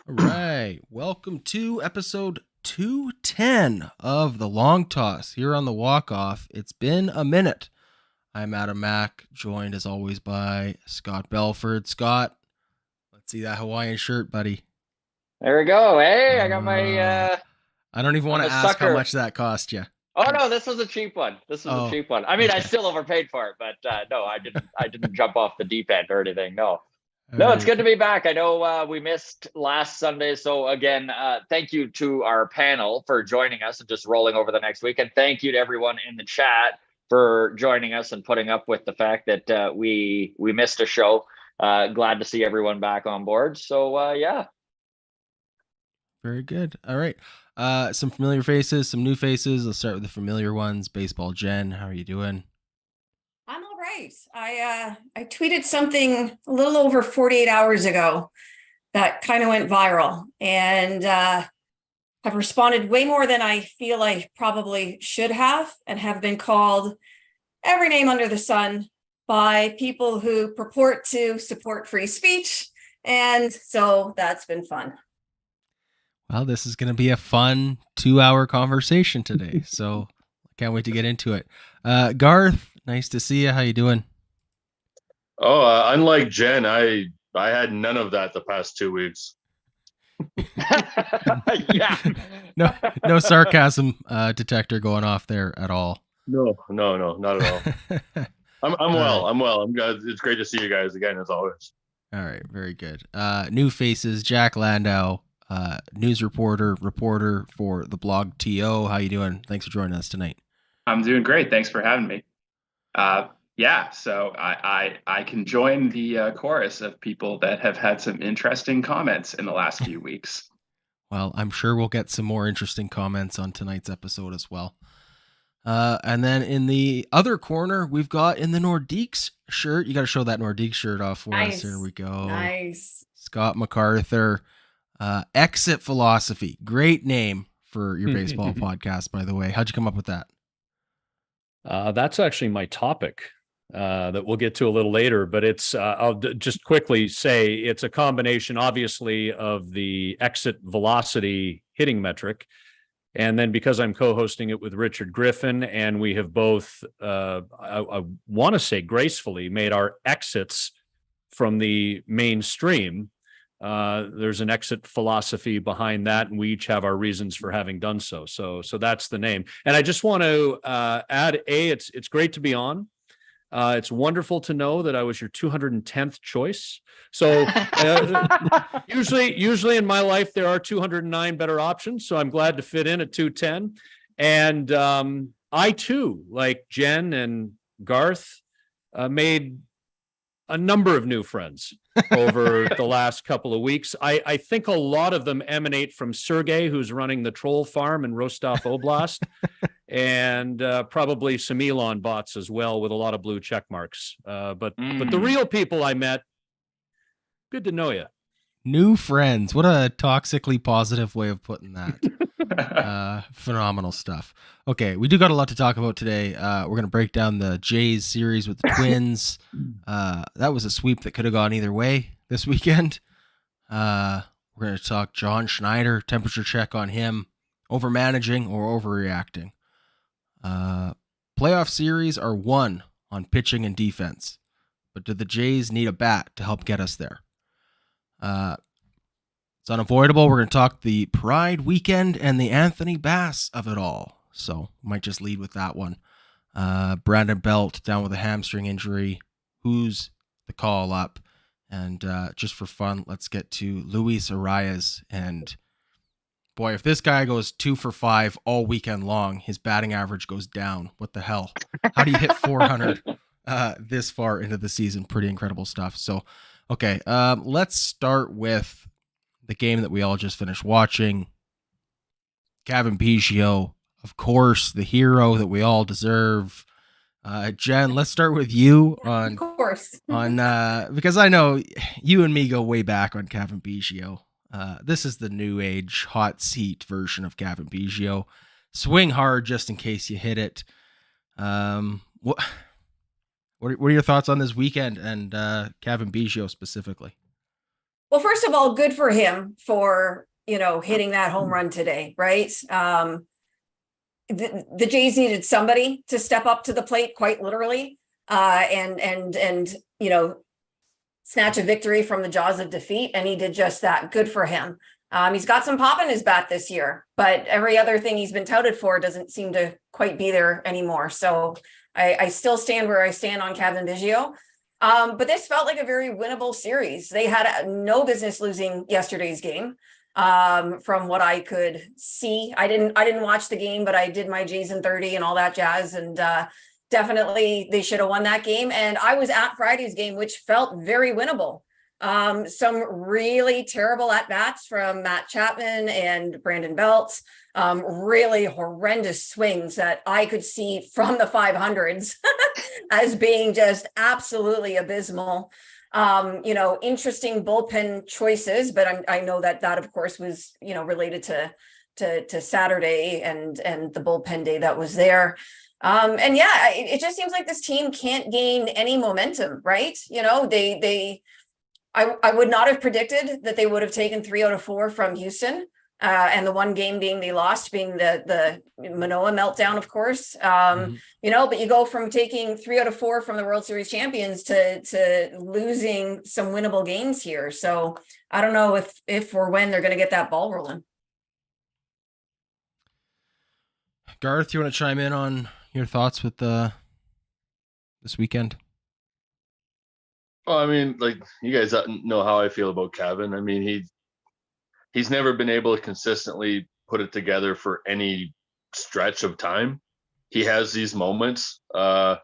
All right. Welcome to episode 210 of the Long Toss here on the Walkoff. It's been a minute. I'm Adam Mack, joined as always by Scott Belford. Scott, let's see that Hawaiian shirt, buddy. There we go. Hey, I got my I don't even want I'm to a ask how sucker. much that cost you. Oh no, this was a cheap one. This was a Oh, cheap one. I mean, I okay. still overpaid for it, but no, I didn't jump off the deep end or anything. No. All No, it's right. good to be back. I know we missed last Sunday, so again, thank you to our panel for joining us and just rolling over the next week, and thank you to everyone in the chat for joining us and putting up with the fact that we missed a show. Glad to see everyone back on board. So yeah. Very good. All right. Some familiar faces, some new faces. Let's start with the familiar ones. Baseball Jenn, how are you doing? I'm all right. I tweeted something a little over 48 hours ago that kind of went viral, and I've responded way more than I feel I probably should and have been called every name under the sun by people who purport to support free speech. And so that's been fun. Well, this is going to be a fun 2-hour conversation today, so I can't wait to get into it. Garth, nice to see you. How you doing? Oh, unlike Jen, I had none of that the past 2 weeks. Yeah. No sarcasm detector going off there at all. No, not at all. I'm well. I'm well. I'm good. It's great to see you guys again, as always. All right, very good. New faces, Jack Landau, news reporter for the BlogTO. How you doing? Thanks for joining us tonight. I'm doing great. Thanks for having me. Yeah, so I can join the chorus of people that have had some interesting comments in the last few weeks. Well, I'm sure we'll get some more interesting comments on tonight's episode as well. And then in the other corner, we've got in the Nordiques shirt. You got to show that Nordique shirt off for us. Here we go. Nice. Scott McArthur, Exit Philosophy. Great name for your baseball podcast, by the way. How'd you come up with that? That's actually my topic that we'll get to a little later, but it's I'll just quickly say it's a combination, obviously, of the exit velocity hitting metric. And then because I'm co-hosting it with Richard Griffin, and we have both, I want to say gracefully, made our exits from the mainstream. There's an exit philosophy behind that, and we each have our reasons for having done so. So that's the name. And I just want to add, it's great to be on. It's wonderful to know that I was your 210th choice. So usually in my life, there are 209 better options. So I'm glad to fit in at 210. And I too, like Jen and Garth, made a number of new friends over the last couple of weeks. I think a lot of them emanate from Sergey, who's running the troll farm in Rostov Oblast. And probably some Elon bots as well, with a lot of blue check marks. But the real people I met, good to know you. New friends. What a toxically positive way of putting that. Phenomenal stuff. Okay, we do got a lot to talk about today. We're going to break down the Jays series with the Twins. That was a sweep that could have gone either way this weekend. We're going to talk John Schneider, temperature check on him, over managing or overreacting. Playoff series are won on pitching and defense, but do the Jays need a bat to help get us there? It's unavoidable. We're going to talk the Pride weekend and the Anthony Bass of it all. So might just lead with that one. Brandon Belt down with a hamstring injury. Who's the call up? And just for fun, let's get to Luis Arias. And boy, if this guy goes 2 for 5 all weekend long, his batting average goes down. What the hell? How do you hit 400 this far into the season? Pretty incredible stuff. So, okay, let's start with the game that we all just finished watching. Cavan Biggio, of course, the hero that we all deserve. Jenn, let's start with you on, Of course. because I know you and me go way back on Cavan Biggio. This is the new age hot seat version of Cavan Biggio. Swing hard just in case you hit it. What are your thoughts on this weekend and Cavan Biggio specifically? Well, first of all, good for him for, hitting that home run today, right? The Jays needed somebody to step up to the plate, quite literally, and snatch a victory from the jaws of defeat, and he did just that. Good for him. He's got some pop in his bat this year, but every other thing he's been touted for doesn't seem to quite be there anymore. So I still stand where I stand on Cavan Biggio. But this felt like a very winnable series. They had no business losing yesterday's game. From what I could see, I didn't watch the game, but I did my Jays in 30 and all that jazz. And definitely they should have won that game. And I was at Friday's game, which felt very winnable. Some really terrible at-bats from Matt Chapman and Brandon Belt. Really horrendous swings that I could see from the 500s as being just absolutely abysmal. Interesting bullpen choices, but I know that of course was, related to Saturday and the bullpen day that was there. It just seems like this team can't gain any momentum, right? I would not have predicted that they would have taken 3 out of 4 from Houston. And the one game being they lost being the Manoa meltdown, of course. But you go from taking 3 out of 4 from the World Series champions to losing some winnable games here. So I don't know if or when they're going to get that ball rolling. Garth, you want to chime in on your thoughts with this weekend? Well, I mean, like, you guys know how I feel about Cavan. I mean, he's never been able to consistently put it together for any stretch of time. He has these moments, and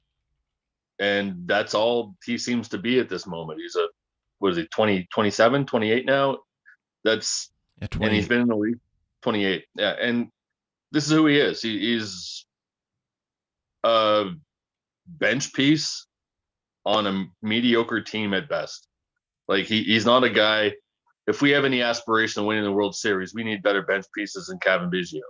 that's all he seems to be at this moment. He's 27, 28 now? That's, and he's been in the league 28. Yeah, and this is who he is. He's a bench piece on a mediocre team at best. Like, he's not a guy. If we have any aspiration of winning the World Series, we need better bench pieces than Cavan Biggio.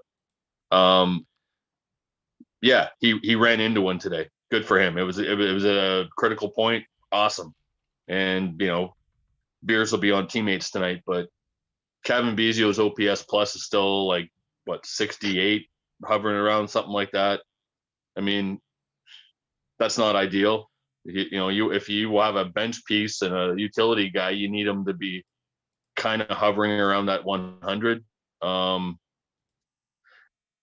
He ran into one today. Good for him. It was a critical point. Awesome. And beers will be on teammates tonight, but Cavan Biggio's OPS plus is still like 68, hovering around something like that. I mean, that's not ideal. If you have a bench piece and a utility guy, you need him to be kind of hovering around that 100.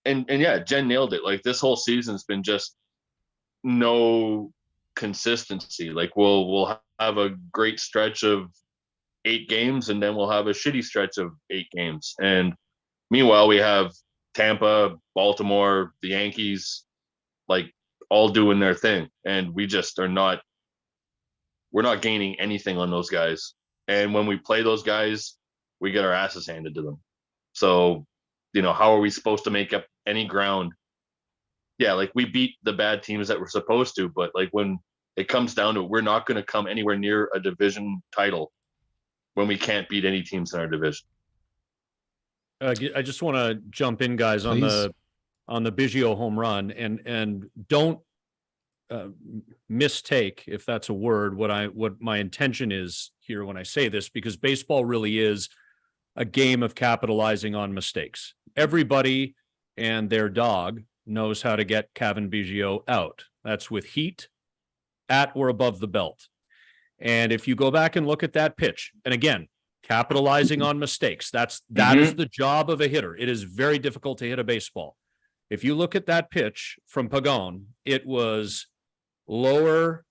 Jenn nailed it. Like, this whole season's been just no consistency. Like, we'll have a great stretch of 8 games, and then we'll have a shitty stretch of 8 games. And meanwhile, we have Tampa, Baltimore, the Yankees, like, all doing their thing, and we just we're not gaining anything on those guys. And when we play those guys, we get our asses handed to them. So, how are we supposed to make up any ground? Yeah, like, we beat the bad teams that we're supposed to, but like, when it comes down to it, we're not going to come anywhere near a division title when we can't beat any teams in our division. I just want to jump in, guys, Please. on the Biggio home run, and don't mistake, if that's a word, what my intention is here when I say this, because baseball really is a game of capitalizing on mistakes. Everybody and their dog knows how to get Cavan Biggio out. That's with heat, at or above the belt. And if you go back and look at that pitch, and again, capitalizing on mistakes, that is the job of a hitter. It is very difficult to hit a baseball. If you look at that pitch from Pagan, it was lower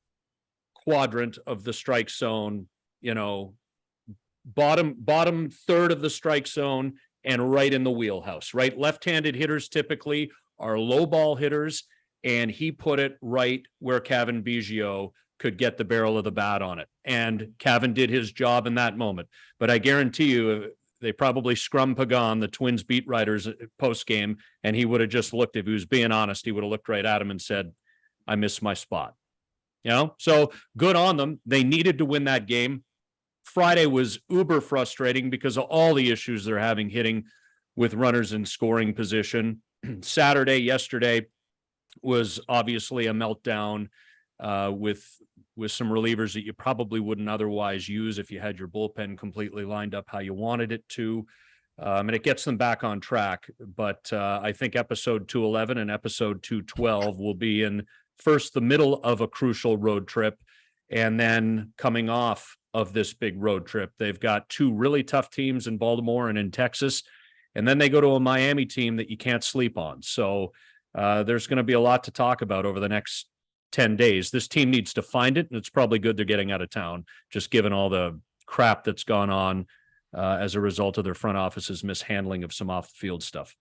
quadrant of the strike zone, bottom third of the strike zone, and right in the wheelhouse, right? Left-handed hitters typically are low ball hitters, and he put it right where Cavan Biggio could get the barrel of the bat on it. And Cavan did his job in that moment. But I guarantee you, they probably scrummed Pagan, the Twins beat writers, post-game, and he would have just looked, if he was being honest, he would have looked right at him and said, I missed my spot. So good on them. They needed to win that game. Friday was uber frustrating because of all the issues they're having hitting with runners in scoring position. Yesterday was obviously a meltdown. with some relievers that you probably wouldn't otherwise use if you had your bullpen completely lined up how you wanted it to. And it gets them back on track. But I think episode 211 and episode 212 will be in first the middle of a crucial road trip, and then coming off of this big road trip. They've got two really tough teams in Baltimore and in Texas, and then they go to a Miami team that you can't sleep on. So there's going to be a lot to talk about over the next 10 days. This team needs to find it, and it's probably good they're getting out of town, just given all the crap that's gone on as a result of their front office's mishandling of some off-the-field stuff.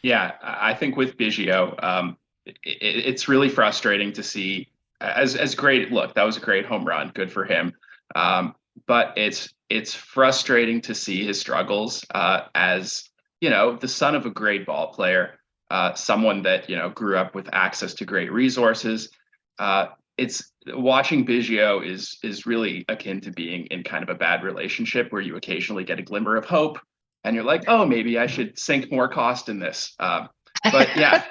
Yeah, I think with Biggio, it's really frustrating to see as great. Look, that was a great home run, good for him. But it's frustrating to see his struggles as the son of a great ball player, someone that grew up with access to great resources. It's watching Biggio is really akin to being in kind of a bad relationship where you occasionally get a glimmer of hope and you're like, oh, maybe I should sink more cost in this. But yeah,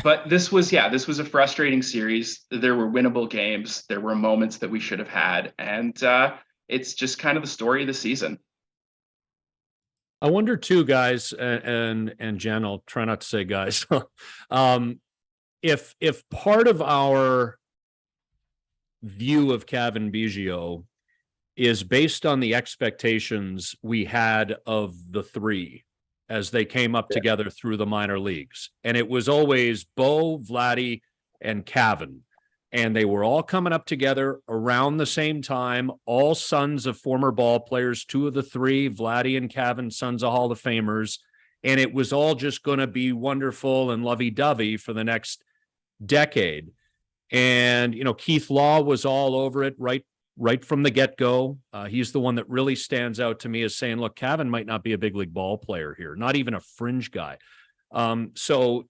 but this was a frustrating series. There were winnable games. There were moments that we should have had. And it's just kind of the story of the season. I wonder too, guys, and Jenn, I'll try not to say guys, if part of our view of Cavan Biggio is based on the expectations we had of the three as they came up together through the minor leagues. And it was always Bo, Vladdy, and Cavan. And they were all coming up together around the same time, all sons of former ball players, two of the three, Vladdy and Cavan, sons of Hall of Famers. And it was all just going to be wonderful and lovey-dovey for the next decade. And, Keith Law was all over it right from the get-go. He's the one that really stands out to me as saying, look, Cavan might not be a big league ball player here, not even a fringe guy. So,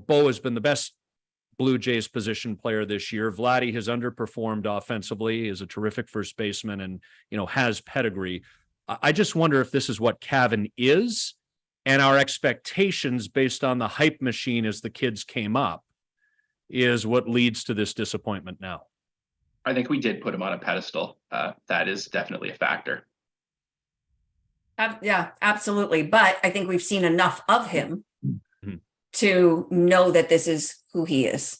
Bo has been the best Blue Jays position player this year. Vladdy has underperformed offensively, is a terrific first baseman and, has pedigree. I just wonder if this is what Cavan is, and our expectations based on the hype machine as the kids came up is what leads to this disappointment now. I think we did put him on a pedestal. That is definitely a factor. Yeah, absolutely. But I think we've seen enough of him to know that this is who he is.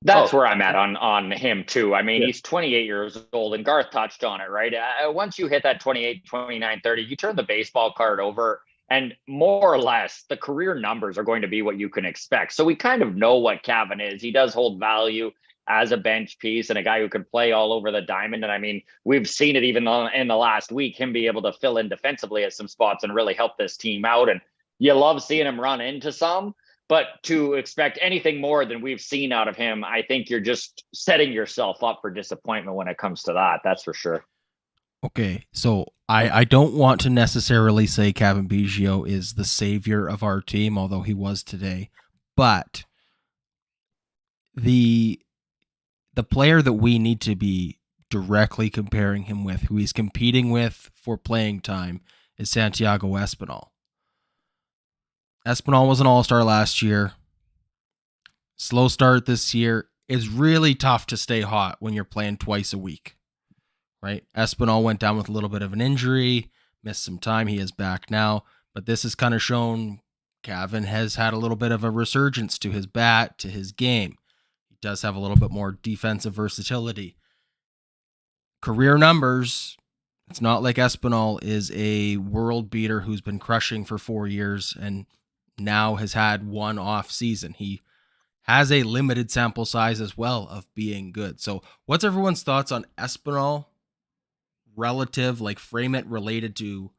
That's where I'm at on him too. I mean, he's 28 years old, and Garth touched on it, right? Once you hit that 28, 29, 30, you turn the baseball card over, and more or less the career numbers are going to be what you can expect. So we kind of know what Cavan is. He does hold value as a bench piece and a guy who can play all over the diamond. And I mean, we've seen it even in the last week, him be able to fill in defensively at some spots and really help this team out. And you love seeing him run into some, but to expect anything more than we've seen out of him, I think you're just setting yourself up for disappointment when it comes to that. That's for sure. Okay, so I don't want to necessarily say Cavan Biggio is the savior of our team, although he was today, but the player that we need to be directly comparing him with, who he's competing with for playing time, is Santiago Espinal. Espinal was an all-star last year. Slow start this year. It's really tough to stay hot when you're playing twice a week, right? Espinal went down with a little bit of an injury, missed some time. He is back now, but this has kind of shown Cavan has had a little bit of a resurgence to his bat, to his game. He does have a little bit more defensive versatility. Career numbers, it's not like Espinal is a world beater who's been crushing for 4 years and now has had one off season. He has a limited sample size as well of being good. So what's everyone's thoughts on Espinal relative, like frame it related to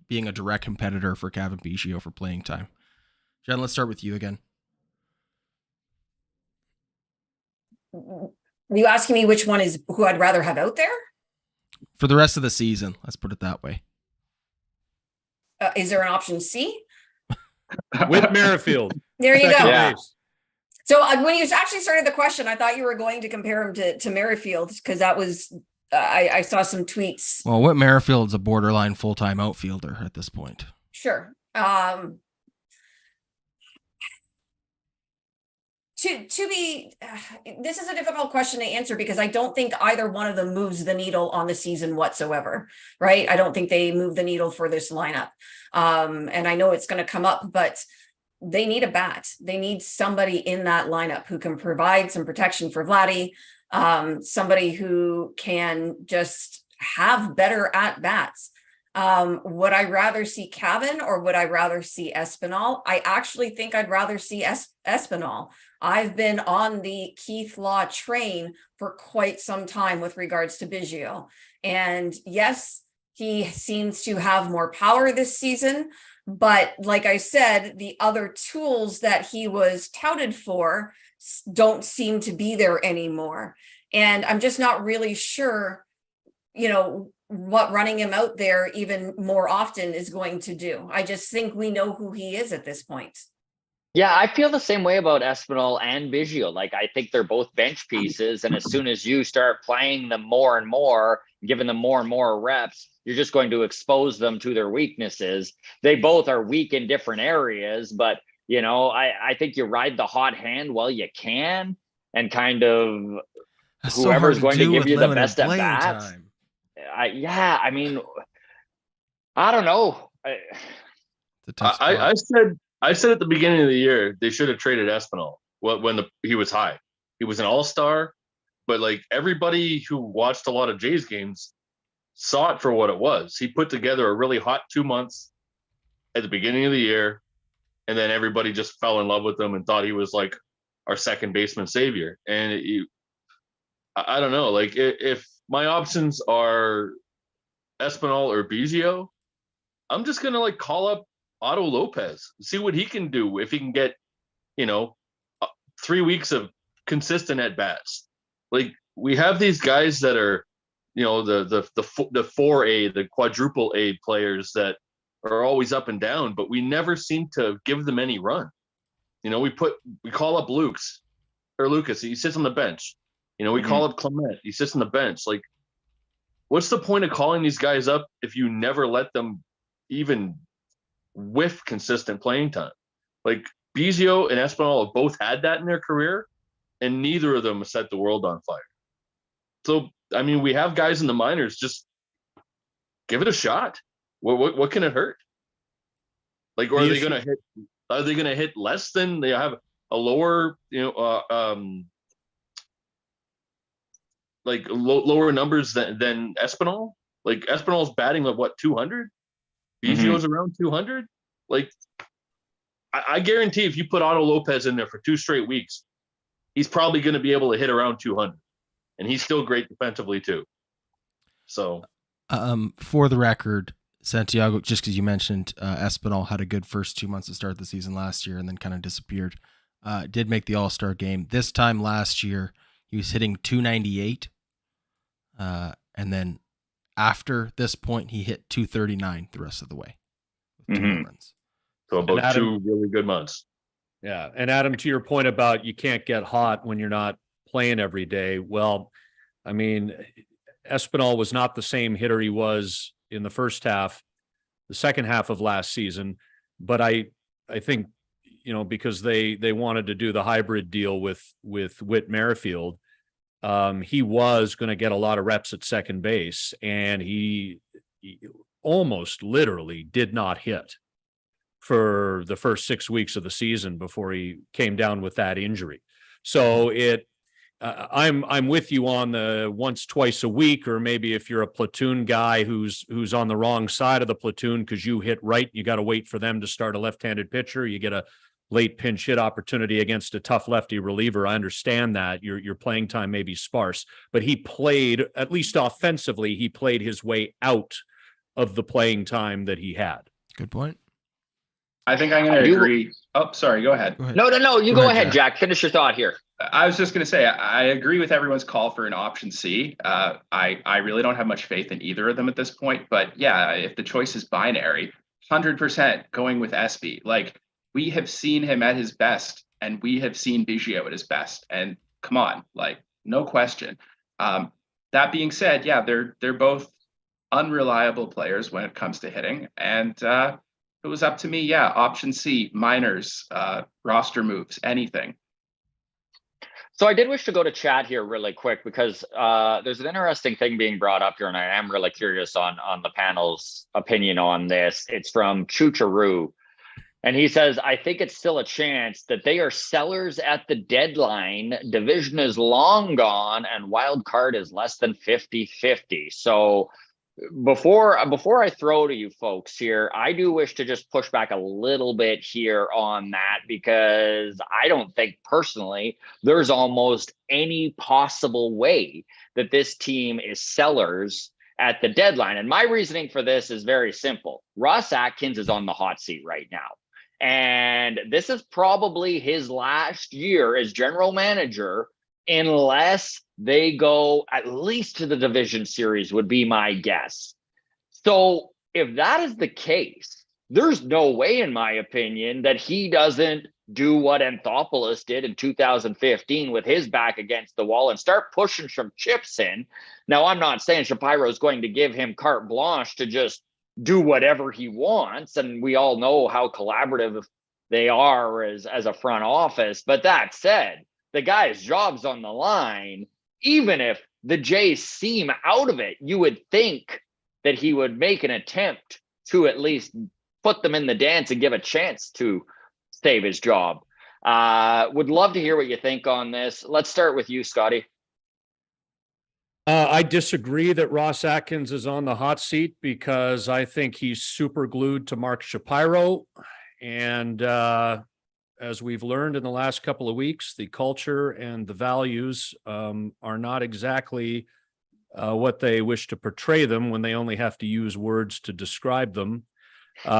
being a direct competitor for Cavan Biggio for playing time? Jenn, let's start with you again. Are you asking me which one is who I'd rather have out there? For the rest of the season, let's put it that way. Is there an option C? With Merrifield. There you go. Yeah. So when you actually started the question, I thought you were going to compare him to Merrifield because that was, I saw some tweets. Well, Whit Merrifield's a borderline full-time outfielder at this point. to be, this is a difficult question to answer because I don't think either one of them moves the needle on the season whatsoever, right? I don't think they move the needle for this lineup. And I know it's going to come up, but they need a bat. They need somebody in that lineup who can provide some protection for Vladdy, somebody who can just have better at bats. Would I rather see Cavan or would I rather see Espinal? I actually think I'd rather see Espinal. I've been on the Keith Law train for quite some time with regards to Biggio. And yes, he seems to have more power this season. But like I said, the other tools that he was touted for don't seem to be there anymore. And I'm just not really sure, what running him out there even more often is going to do. I just think we know who he is at this point. Yeah, I feel the same way about Espinal and Biggio. Like, I think they're both bench pieces. And as soon as you start playing them more and more, giving them more and more reps, you're just going to expose them to their weaknesses. They both are weak in different areas, but, I think you ride the hot hand while you can and kind of That's whoever's so hard going to do give with you the limited best at playing bats. time. I don't know. It's a tough I spot. I said at the beginning of the year they should have traded Espinal when he was high. He was an all-star, but like everybody who watched a lot of Jays games saw it for what it was. He put together a really hot 2 months at the beginning of the year, and then everybody just fell in love with him and thought he was like our second baseman savior. And I don't know, like if my options are Espinal or Biggio, I'm just gonna like call up Otto Lopez, see what he can do if he can get, 3 weeks of consistent at bats. Like we have these guys that are, the 4A, the quadruple A players that are always up and down, but we never seem to give them any run. We call up Lucas, he sits on the bench. We call up Clement, he sits on the bench. Like, what's the point of calling these guys up if you never let them even whiff consistent playing time? Like Biggio and Espinal have both had that in their career, and neither of them have set the world on fire. So, I mean, we have guys in the minors, just give it a shot. What can it hurt? Like, or are they going to hit less than they have a lower, lower numbers than Espinal? Like Espinal's batting at what, 200? Biggio's around 200. Like, I guarantee if you put Otto Lopez in there for 2 straight weeks, he's probably going to be able to hit around 200, and he's still great defensively too. So, for the record, Santiago, just because you mentioned Espinal had a good first 2 months to start the season last year and then kind of disappeared. Did make the All-Star game this time last year. He was hitting 298, and then after this point, he hit 239 the rest of the way. With 2 home runs. So about Adam, 2 really good months. Yeah. And Adam, to your point about you can't get hot when you're not playing every day. Well, I mean, Espinal was not the same hitter he was in the first half, the second half of last season. But I think, because they wanted to do the hybrid deal with Whit Merrifield, he was going to get a lot of reps at second base, and he almost literally did not hit for the first 6 weeks of the season before he came down with that injury. So I'm with you on the once, twice a week, or maybe if you're a platoon guy who's on the wrong side of the platoon because you hit right, you got to wait for them to start a left-handed pitcher. You get a late pinch hit opportunity against a tough lefty reliever. I understand that your playing time may be sparse, but he played, at least offensively, he played his way out of the playing time that he had. Good point. I think I'm going to agree. Oh, sorry. Go ahead. No. You go ahead, Jack. Finish your thought here. I was just going to say, I agree with everyone's call for an option C. I really don't have much faith in either of them at this point. But yeah, if the choice is binary, 100% going with Espy. Like, we have seen him at his best, and we have seen Biggio at his best. And come on, like, no question. That being said, yeah, they're both unreliable players when it comes to hitting. And if it was up to me, yeah, option C, minors, roster moves, anything. So I did wish to go to chat here really quick because there's an interesting thing being brought up here, and I am really curious on the panel's opinion on this. It's from Chucharu, and he says, I think it's still a chance that they are sellers at the deadline. Division is long gone, and wild card is less than 50-50. So before I throw to you folks here, I do wish to just push back a little bit here on that, because I don't think personally there's almost any possible way that this team is sellers at the deadline. And my reasoning for this is very simple. Ross Atkins is on the hot seat right now. And this is probably his last year as general manager, unless they go at least to the division series, would be my guess. So if that is the case, there's no way, in my opinion, that he doesn't do what Anthopoulos did in 2015 with his back against the wall and start pushing some chips in. Now, I'm not saying Shapiro is going to give him carte blanche to just do whatever he wants, and we all know how collaborative they are as a front office. But that said, the guy's job's on the line. Even if the Jays seem out of it, you would think that he would make an attempt to at least put them in the dance and give a chance to save his job. Would love to hear what you think on this. Let's start with you, Scotty. I disagree that Ross Atkins is on the hot seat, because I think he's super glued to Mark Shapiro. And as we've learned in the last couple of weeks, the culture and the values are not exactly what they wish to portray them when they only have to use words to describe them.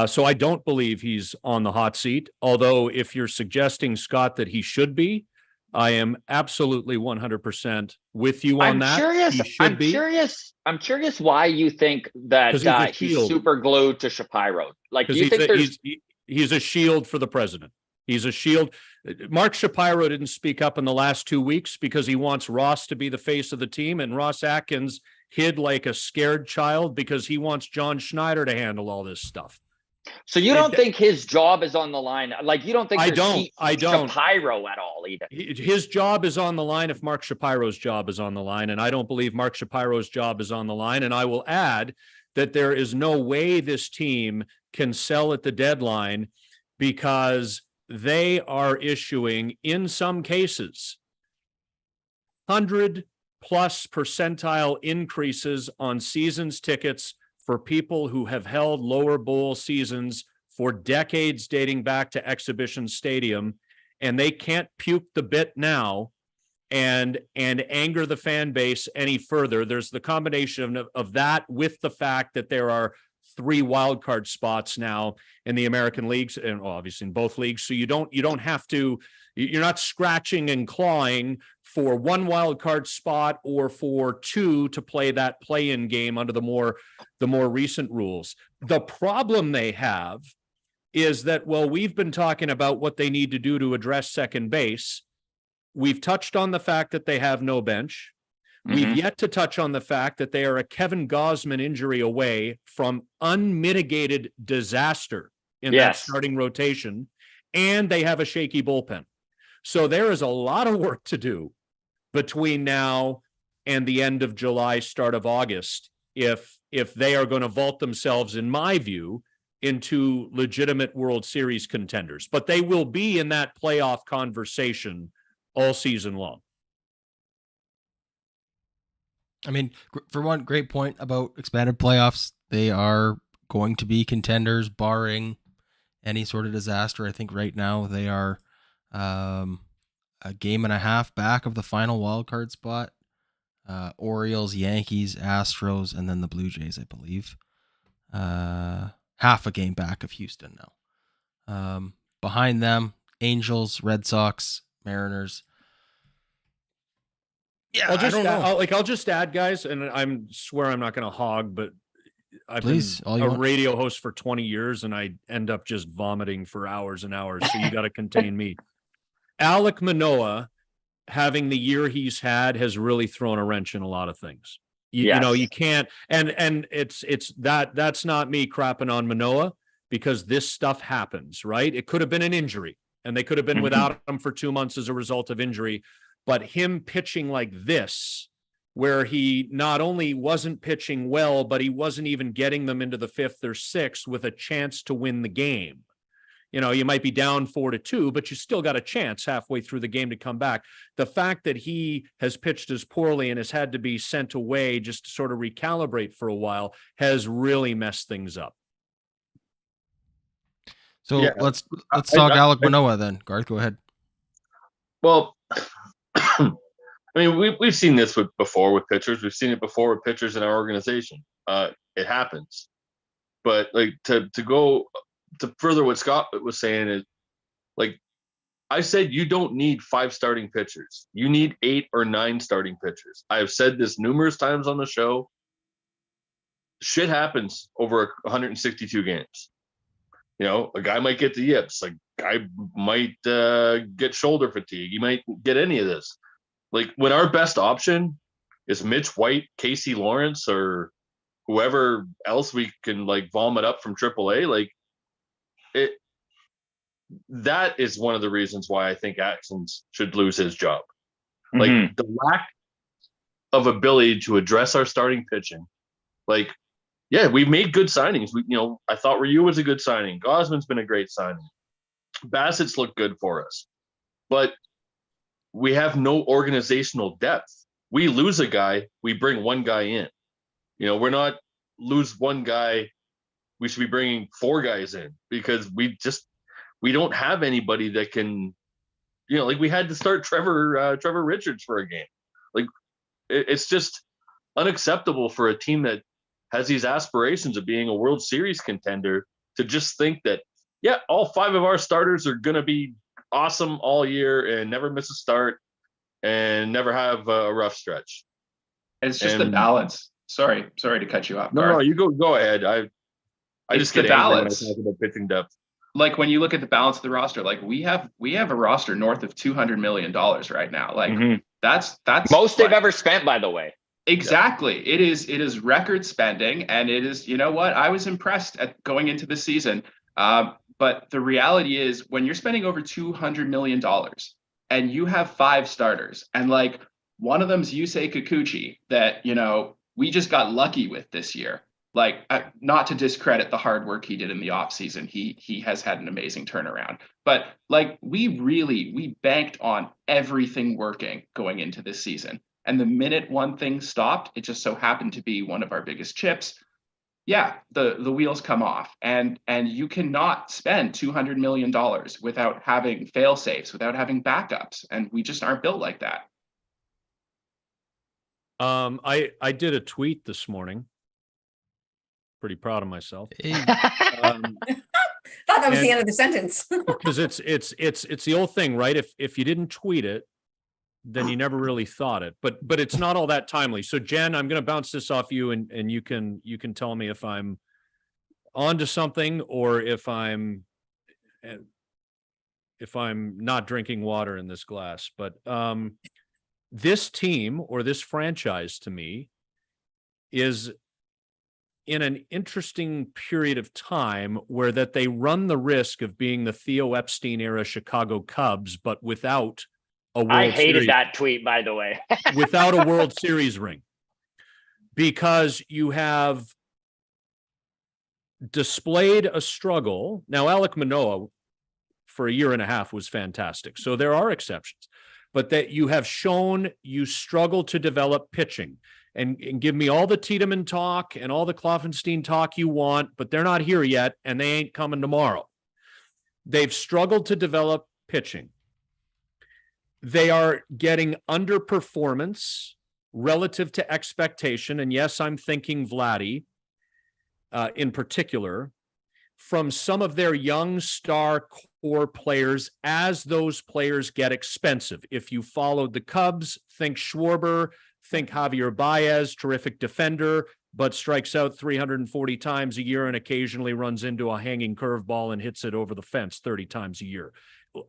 So I don't believe he's on the hot seat. Although if you're suggesting, Scott, that he should be, I am absolutely 100% with you on that. I'm curious why you think that he's super glued to Shapiro. Like, do you think he's a shield for the president? He's a shield. Mark Shapiro didn't speak up in the last 2 weeks because he wants Ross to be the face of the team, and Ross Atkins hid like a scared child because he wants John Schneider to handle all this stuff. So you don't think his job is on the line? Like, you don't think I don't Shapiro at all either? His job is on the line if Mark Shapiro's job is on the line, and I don't believe Mark Shapiro's job is on the line. And I will add that there is no way this team can sell at the deadline, because they are issuing, in some cases, 100+ percentile increases on seasons tickets for people who have held lower bowl seasons for decades, dating back to Exhibition Stadium, and they can't puke the bit now and anger the fan base any further. There's the combination of that with the fact that there are 3 wildcard spots now in the American leagues, and obviously in both leagues. So you don't have to, you're not scratching and clawing for 1 wildcard spot or for 2 to play that play-in game under the more recent rules. The problem they have is that, well, we've been talking about what they need to do to address second base. We've touched on the fact that they have no bench. We've yet to touch on the fact that they are a Kevin Gausman injury away from unmitigated disaster in that starting rotation, and they have a shaky bullpen. So there is a lot of work to do between now and the end of July, start of August, if they are going to vault themselves, in my view, into legitimate World Series contenders. But they will be in that playoff conversation all season long. I mean, for one, great point about expanded playoffs. They are going to be contenders, barring any sort of disaster. I think right now they are a game and a half back of the final wild card spot. Orioles, Yankees, Astros, and then the Blue Jays, I believe. Half a game back of Houston now. Behind them, Angels, Red Sox, Mariners. Yeah, I'll just add, guys, and I swear I'm not going to hog, but I've been a radio host for 20 years, and I end up just vomiting for hours and hours. So you got to contain me. Alek Manoa, having the year he's had, has really thrown a wrench in a lot of things. You know, you can't, and that's not me crapping on Manoa, because this stuff happens, right? It could have been an injury, and they could have been without him for 2 months as a result of injury. but him pitching like this, where he not only wasn't pitching well, but he wasn't even getting them into the 5th or 6th with a chance to win the game. You know, you might be down 4-2, but you still got a chance halfway through the game to come back. The fact that he has pitched as poorly and has had to be sent away just to sort of recalibrate for a while has really messed things up. So Yeah. let's talk Alec Manoa then. Garth, go ahead. Well, I mean, we've seen this before with pitchers. We've seen it before with pitchers in our organization. It happens. But like to go to further what Scott was saying is, like I said, you don't need 5 starting pitchers. You need 8 or 9 starting pitchers. I have said this numerous times on the show. Shit happens over 162 games. You know, a guy might get the yips. A guy might get shoulder fatigue. You might get any of this. Like when our best option is Mitch White, Casey Lawrence, or whoever else we can like vomit up from AAA, like it. That is one of the reasons why I think Atkins should lose his job. Like the lack of ability to address our starting pitching. Like, yeah, we've made good signings. I thought Ryu was a good signing. Gosman's been a great signing. Bassett's looked good for us. But we have no organizational depth. We lose a guy, we bring one guy in. You know, we're not lose one guy, we should be bringing 4 guys in because we don't have anybody that can, like we had to start Trevor Richards for a game. Like it's just unacceptable for a team that has these aspirations of being a World Series contender to just think that, yeah, all 5 of our starters are going to be awesome all year and never miss a start and never have a rough stretch. It's just the balance. Sorry to cut you off. No, you go ahead. I just get angry when I talk about pitching depth. Like when you look at the balance of the roster, like we have a roster north of $200 million right now. Like that's most they've ever spent, by the way. Exactly. Yeah. It is record spending, and it is, you know what? I was impressed at going into the season. But the reality is when you're spending over $200 million and you have 5 starters, and like one of them's Yusei Kikuchi that, we just got lucky with this year. Like, not to discredit the hard work he did in the offseason. He has had an amazing turnaround. But like we banked on everything working going into this season. And the minute one thing stopped, it just so happened to be one of our biggest chips. Yeah, the wheels come off. And you cannot spend $200 million without having fail safes, without having backups. And we just aren't built like that. I did a tweet this morning. Pretty proud of myself. Thought that was the end of the sentence. Because it's the old thing, right? If you didn't tweet it, then you never really thought it. But it's not all that timely. So Jen, I'm going to bounce this off you, and you can tell me if I'm onto something or if I'm not drinking water in this glass. But this team or this franchise to me is in an interesting period of time where that they run the risk of being the Theo Epstein era Chicago Cubs, but without a World I hated Series, that tweet, by the way. without a World Series ring, because you have displayed a struggle. Now, Alec Manoa for a year and a half was fantastic. So there are exceptions, but that you have shown you struggle to develop pitching. And give me all the Tiedemann talk and all the Kloffenstein talk you want, but they're not here yet, and they ain't coming tomorrow. They've struggled to develop pitching. They are getting underperformance relative to expectation, and yes, I'm thinking Vladdy in particular, from some of their young star core players as those players get expensive. If you followed the Cubs, think Schwarber, think Javier Baez, terrific defender, but strikes out 340 times a year and occasionally runs into a hanging curveball and hits it over the fence 30 times a year.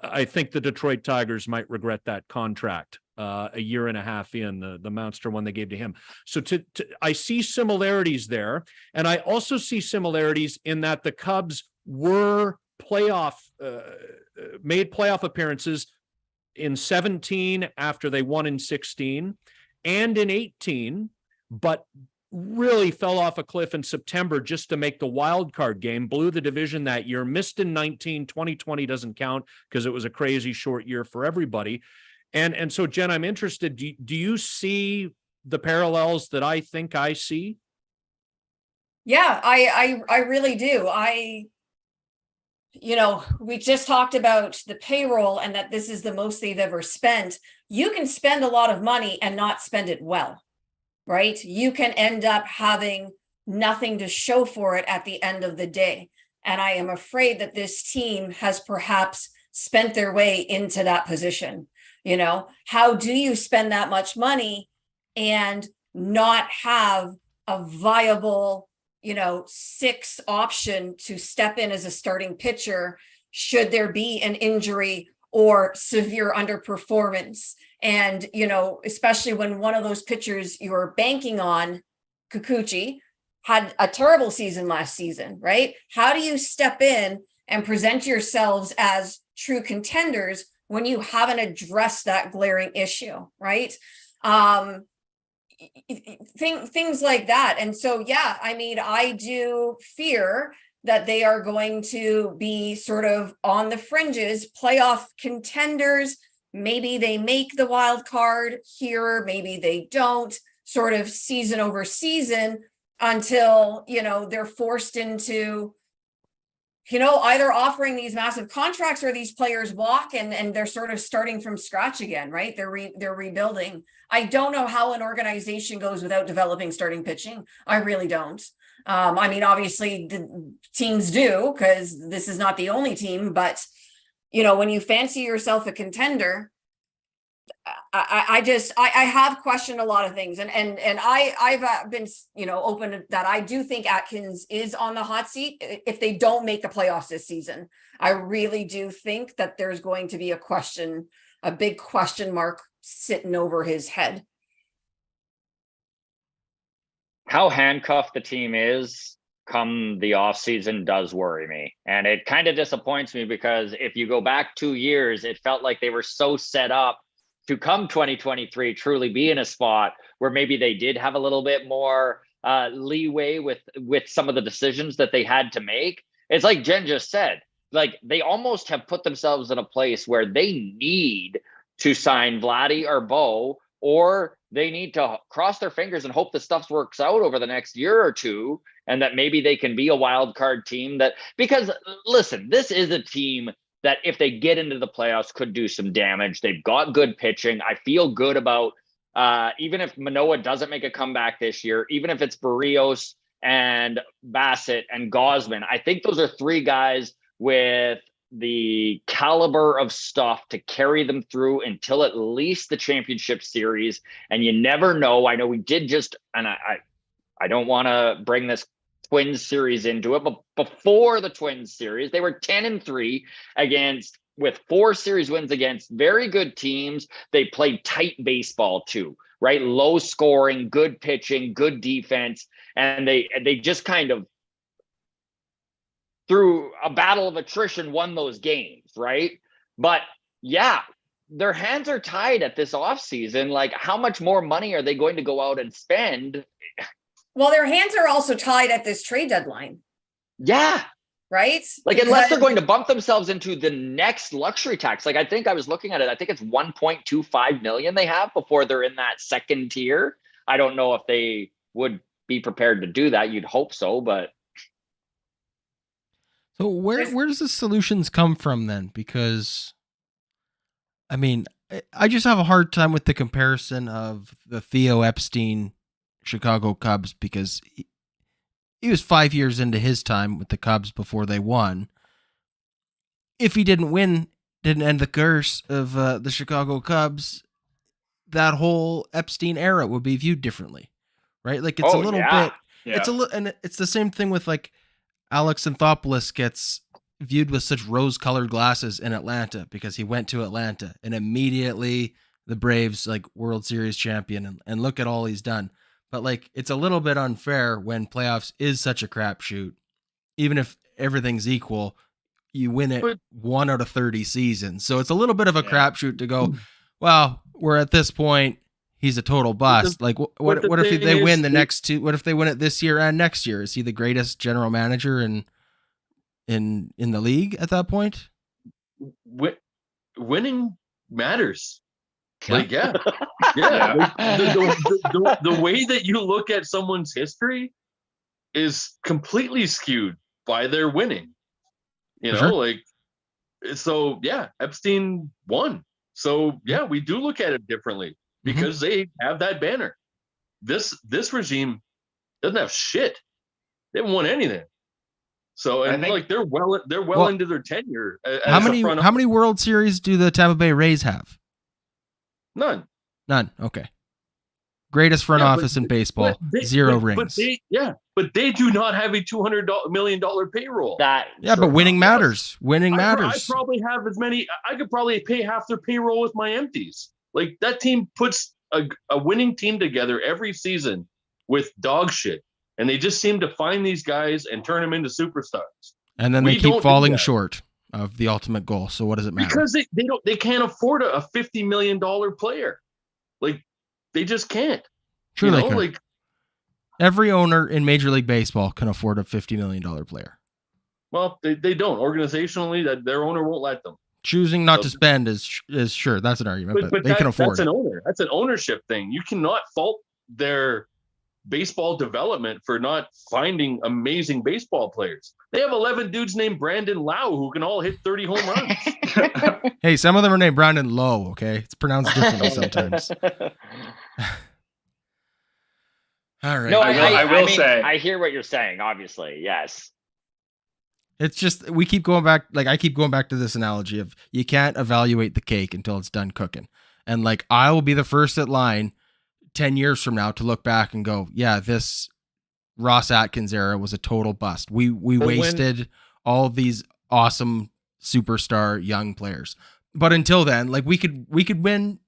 I think the Detroit Tigers might regret that contract a year and a half in, the monster one they gave to him. So I see similarities there. And I also see similarities in that the Cubs were made playoff appearances in 17 after they won in 16 and in 18, but really fell off a cliff in September just to make the wild card game, blew the division that year, missed in 19, 2020 doesn't count because it was a crazy short year for everybody. And so, Jen, I'm interested, do you see the parallels that I think I see? Yeah, I really do. We just talked about the payroll and that this is the most they've ever spent. You can spend a lot of money and not spend it well, right? You can end up having nothing to show for it at the end of the day. And I am afraid that this team has perhaps spent their way into that position. How do you spend that much money and not have a viable, sixth option to step in as a starting pitcher should there be an injury or severe underperformance? And, especially when one of those pitchers you're banking on, Kikuchi, had a terrible season last season, right? How do you step in and present yourselves as true contenders when you haven't addressed that glaring issue, right? Things like that. And so, yeah, I do fear that they are going to be sort of on the fringes, playoff contenders. Maybe they make the wild card here, maybe they don't, sort of season over season until, they're forced into, either offering these massive contracts or these players walk and they're sort of starting from scratch again, right? They're rebuilding. I don't know how an organization goes without developing starting pitching. I really don't. Obviously the teams do, because this is not the only team, but when you fancy yourself a contender, I have questioned a lot of things, and I've been open that I do think Atkins is on the hot seat if they don't make the playoffs this season. I really do think that there's going to be a big question mark sitting over his head. How handcuffed the team is come the offseason does worry me. And it kind of disappoints me because if you go back 2 years, it felt like they were so set up to come 2023 truly be in a spot where maybe they did have a little bit more leeway with some of the decisions that they had to make. It's like Jen just said, like they almost have put themselves in a place where they need to sign Vladdy or Bo, or they need to cross their fingers and hope the stuff works out over the next year or two, and that maybe they can be a wild card team. Because listen, this is a team that if they get into the playoffs could do some damage. They've got good pitching. I feel good about even if Manoa doesn't make a comeback this year, even if it's Barrios and Bassett and Gosman, I think those are three guys with the caliber of stuff to carry them through until at least the championship series. And you never know. I know we did just, and I don't want to bring this Twins series into it, but before the Twins series, they were 10-3 with 4 series wins against very good teams. They played tight baseball too, right? Low scoring, good pitching, good defense. And they just kind of, through a battle of attrition, won those games, right? But yeah, their hands are tied at this offseason. Like, how much more money are they going to go out and spend? Well, their hands are also tied at this trade deadline. Yeah. Right? Like, unless they're going to bump themselves into the next luxury tax. Like, I think I was looking at it. I think it's 1.25 million they have before they're in that second tier. I don't know if they would be prepared to do that. You'd hope so, but. So where does the solutions come from then? Because, I just have a hard time with the comparison of the Theo Epstein Chicago Cubs, because he was 5 years into his time with the Cubs before they won. If he didn't end the curse of the Chicago Cubs, that whole Epstein era would be viewed differently, right? Like it's a little bit. Yeah. And it's the same thing with like Alex Anthopoulos gets viewed with such rose-colored glasses in Atlanta because he went to Atlanta and immediately the Braves like World Series champion and look at all he's done. But like, it's a little bit unfair when playoffs is such a crapshoot. Even if everything's equal, you win it But- 1 out of 30 seasons. So it's a little bit of a Yeah. crapshoot to go, well, we're at this point, he's a total bust. Like what the if thing they is, win the next two? What if they win it this year and next year? Is he the greatest general manager in the league at that point? Winning matters. Yeah. Like, yeah. Like, the way that you look at someone's history is completely skewed by their winning. You For know, sure. like, so yeah, Epstein won. So yeah, we do look at it differently because they have that banner. This regime doesn't have shit. They haven't won anything. So and think- like they're well Well, into their tenure. How as a front many World Series do the Tampa Bay Rays have? None. None. Okay. Greatest front Yeah, but- office in baseball. But they- 0 but- rings. but they do not have a $200 million payroll. That Yeah, but winning matters. Winning I matters. probably have as many. I could probably pay half their payroll with my empties. Like that team puts a winning team together every season with dog shit, and they just seem to find these guys and turn them into superstars And then we they don't do keep falling that. short of the ultimate goal. So what does it matter? because they can't afford a $50 million player. Like they just can't. Sure, you they know, can. like Every owner in Major League Baseball can afford a $50 million player. well, they don't organizationally. That their owner won't let them. Choosing not to So- spend is sure, that's an argument, but they can afford that's it. an owner. That's an ownership thing. You cannot fault their baseball development for not finding amazing baseball players. They have 11 dudes named Brandon Lau who can all hit 30 home runs. Hey, some of them are named Brandon Lowe, okay? It's pronounced differently sometimes. All right. No, I will mean, say- I hear what you're saying. Obviously, yes. It's just we keep going back, like I keep going back to this analogy of you can't evaluate the cake until it's done cooking. And like I will be the first at line 10 years from now to look back and go, yeah, this Ross Atkins era was a total bust. We wasted all of these awesome superstar young players. But until then, like we could win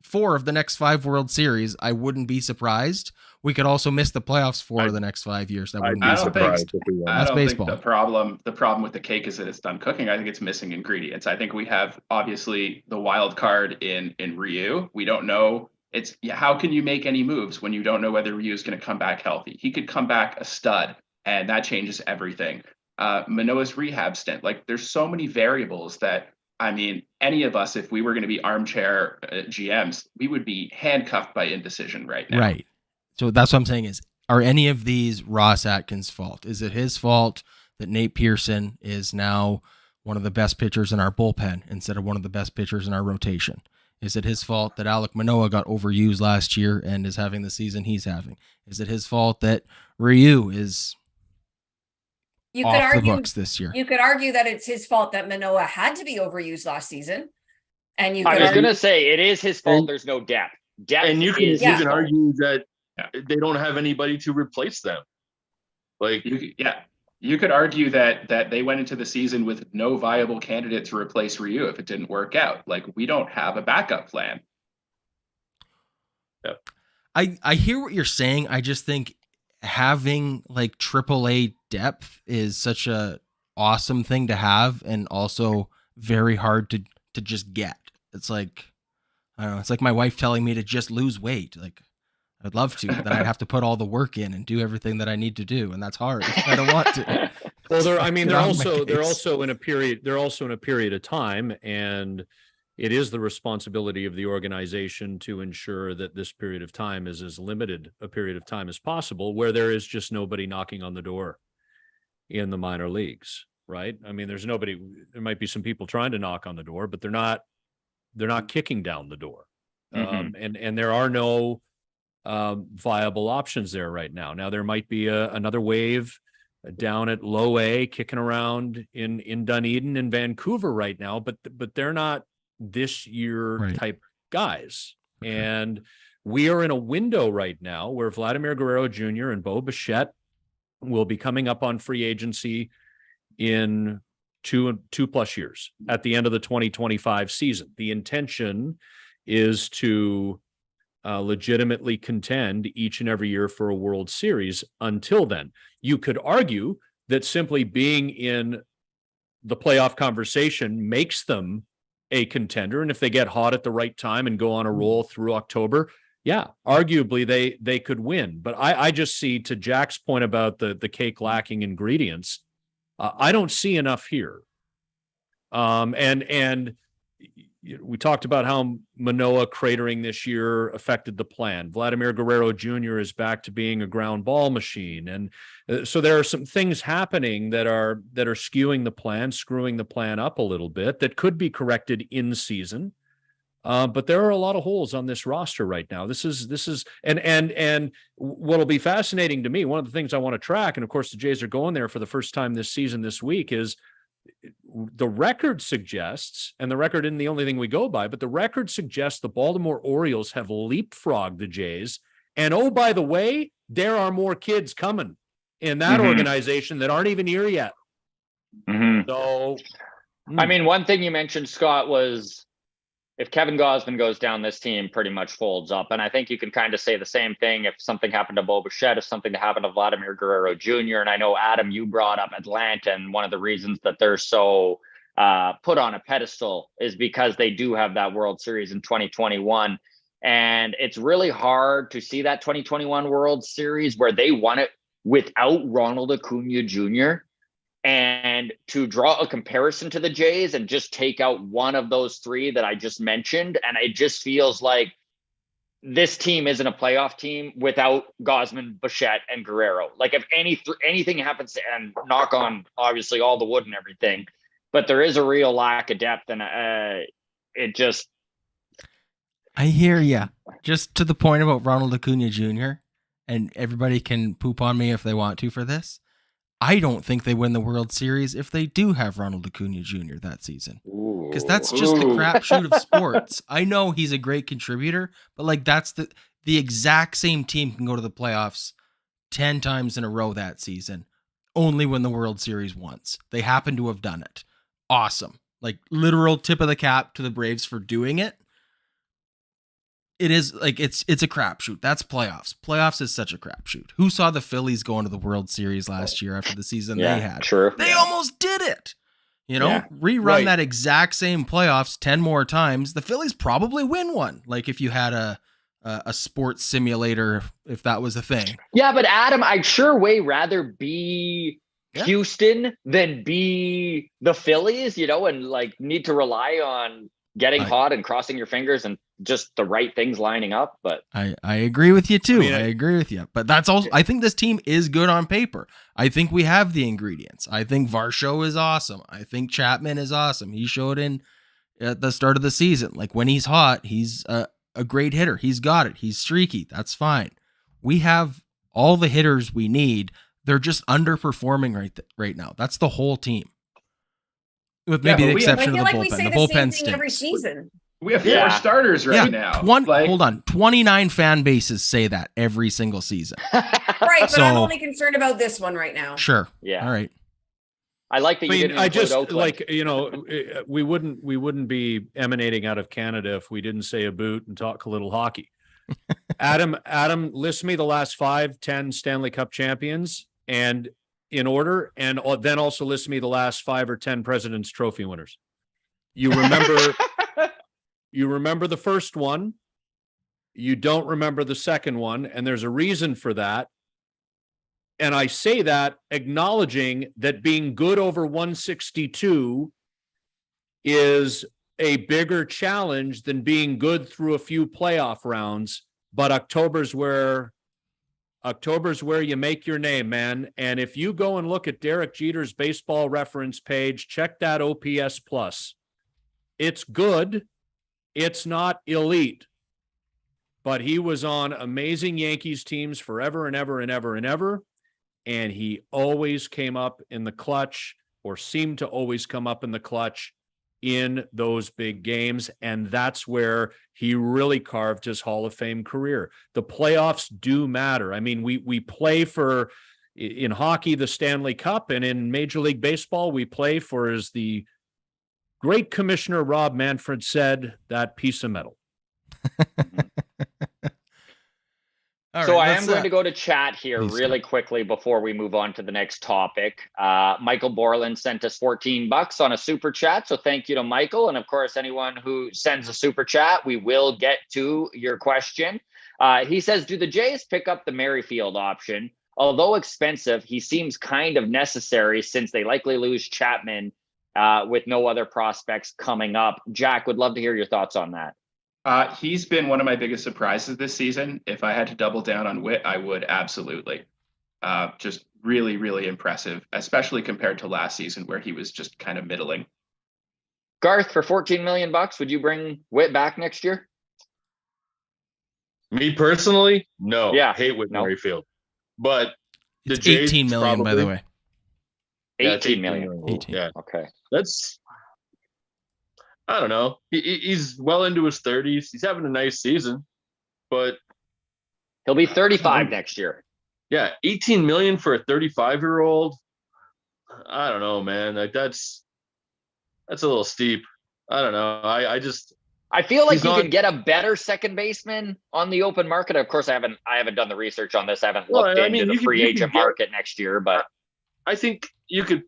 4 of the next 5 World Series. I wouldn't be surprised. We could also miss the playoffs 4 of the next 5 years. That wouldn't I be don't think- surprised. I That's don't baseball. think the problem with the cake is that it's done cooking. I think it's missing ingredients. I think we have obviously the wild card in Ryu. We don't know. How can you make any moves when you don't know whether Ryu is going to come back healthy? He could come back a stud, and that changes everything. Manoa's rehab stint. Like there's so many variables that, I mean, any of us, if we were going to be armchair GMs, we would be handcuffed by indecision right now. Right. So that's what I'm saying is, are any of these Ross Atkins' fault? Is it his fault that Nate Pearson is now one of the best pitchers in our bullpen instead of one of the best pitchers in our rotation? Is it his fault that Alek Manoa got overused last year and is having the season he's having? Is it his fault that Ryu is You could off the argue books this year? you could argue that it's his fault that Manoa had to be overused last season. And you I could was argue, gonna say it is his fault. And- There's no depth. Depth And you can is you his can fault. argue that Yeah. they don't have anybody to replace them. Like You could argue that they went into the season with no viable candidate to replace Ryu if it didn't work out. Like we don't have a backup plan. I hear what you're saying. I just think having like AAA depth is such a awesome thing to have and also very hard to just get. It's like, I don't know, it's like my wife telling me to just lose weight. Like I'd love to, but then I'd have to put all the work in and do everything that I need to do, and that's hard. I don't want to. Well, they're Get off my they're case. also in a period of time, and it is the responsibility of the organization to ensure that this period of time is as limited a period of time as possible, where there is just nobody knocking on the door in the minor leagues, right? I mean, there's nobody. There might be some people trying to knock on the door, but they're not kicking down the door, and there are no viable options there right now. Now there might be another wave down at low A kicking around in Dunedin and Vancouver right now, but they're not this year Right. type guys. And we are in a window right now where Vladimir Guerrero Jr. and Bo Bichette will be coming up on free agency in two plus years at the end of the 2025 season. The intention is to legitimately contend each and every year for a World Series. Until then, you could argue that simply being in the playoff conversation makes them a contender. And if they get hot at the right time and go on a roll through October, yeah, arguably they could win. But I just see, to Jack's point about the cake lacking ingredients, I don't see enough here. And we talked about how Manoa cratering this year affected the plan. Vladimir Guerrero Jr. is back to being a ground ball machine. And so there are some things happening that are skewing the plan, screwing the plan up a little bit, that could be corrected in season. But there are a lot of holes on this roster right now. This is and what'll be fascinating to me, one of the things I want to track, and of course the Jays are going there for the first time this season this week, is the record suggests, and the record isn't the only thing we go by, but the record suggests the Baltimore Orioles have leapfrogged the Jays. And oh, by the way, there are more kids coming in that organization that aren't even here yet. So, I mean, one thing you mentioned, Scott, was if Kevin Gausman goes down, this team pretty much folds up. And I think you can kind of say the same thing if something happened to Bo Bichette, if something happened to Vladimir Guerrero Jr. And I know, Adam, you brought up Atlanta, and one of the reasons that they're so put on a pedestal is because they do have that World Series in 2021. And it's really hard to see that 2021 World Series where they won it without Ronald Acuna Jr. And to draw a comparison to the Jays and just take out one of those three that I just mentioned, and it just feels like this team isn't a playoff team without Gausman, Bichette, and Guerrero. Like, if anything happens, and knock on obviously all the wood and everything, but there is a real lack of depth, and it just. I hear ya. Just to the point about Ronald Acuna Jr., and everybody can poop on me if they want to for this, I don't think they win the World Series if they do have Ronald Acuna Jr. that season. Because that's just the crapshoot of sports. I know he's a great contributor, but like, that's the exact same team can go to the playoffs 10 times in a row that season, only win the World Series once. They happen to have done it. Awesome. Like, literal tip of the cap to the Braves for doing it. It is like, it's a crapshoot. That's playoffs. Playoffs is such a crapshoot. Who saw the Phillies go into the World Series last year after the season they had? True. They almost did it. You know, rerun that exact same playoffs 10 more times. The Phillies probably win one. Like, if you had a sports simulator, if that was a thing. Yeah, but Adam, I'd sure way rather be Houston than be the Phillies, you know, and like need to rely on getting hot and crossing your fingers and just the right things lining up. But I agree with you too. I agree with you. But that's also, I think this team is good on paper. I think we have the ingredients. I think Varsho is awesome. I think Chapman is awesome. He showed at the start of the season. Like, when he's hot, he's a great hitter. He's got it. He's streaky. That's fine. We have all the hitters we need. They're just underperforming right now. That's the whole team. With maybe the exception of the bullpen. The bullpen stinks. Every season. We have 4 starters right now. Hold on. 29 fan bases say that every single season. Right, but I'm only concerned about this one right now. Sure. Yeah. All right. I like that. I just Oakland. Like, you know, we wouldn't be emanating out of Canada if we didn't say a boot and talk a little hockey. Adam, list me the last 5-10 Stanley Cup champions, and in order, and then also list me the last 5 or 10 President's Trophy winners. You remember the first one. You don't remember the second one, and there's a reason for that. And I say that acknowledging that being good over 162 is a bigger challenge than being good through a few playoff rounds. But October's where you make your name, man. And if you go and look at Derek Jeter's baseball reference page, check that OPS plus. It's good. It's not elite. But he was on amazing Yankees teams forever and ever and ever and ever. And he always came up in the clutch, or seemed to always come up in the clutch in those big games. And that's where he really carved his Hall of Fame career. The playoffs do matter. I mean, we play for, in hockey, the Stanley Cup, and in Major League Baseball, we play for, as the great Commissioner Rob Manfred said, that piece of metal. So right, I am going to go to chat here please really quickly before we move on to the next topic. Michael Borland sent us $14 on a super chat. So thank you to Michael. And of course, anyone who sends a super chat, we will get to your question. He says, do the Jays pick up the Merrifield option? Although expensive, he seems kind of necessary since they likely lose Chapman with no other prospects coming up. Jack, would love to hear your thoughts on that. He's been one of my biggest surprises this season. If I had to double down on Witt, I would absolutely. Just really, really impressive, especially compared to last season where he was just kind of middling. Garth, for $14 million, would you bring Witt back next year? Me personally, no. Yeah, I hate Whit no. Merrifield. But the It's Jays 18 million, by the way. Yeah, it's 18 million. 18. Yeah, Okay. that's. I don't know. He's well into his 30s. He's having a nice season, but He'll be 35 next year. yeah, 18 million for a 35-year-old. I don't know, man. Like that's a little steep. I don't know. I feel like He's you not- could get a better second baseman on the open market. Of course, I haven't done the research on this. I haven't Well, looked I into mean, the you can- free you can agent get- market next year, but I think you could.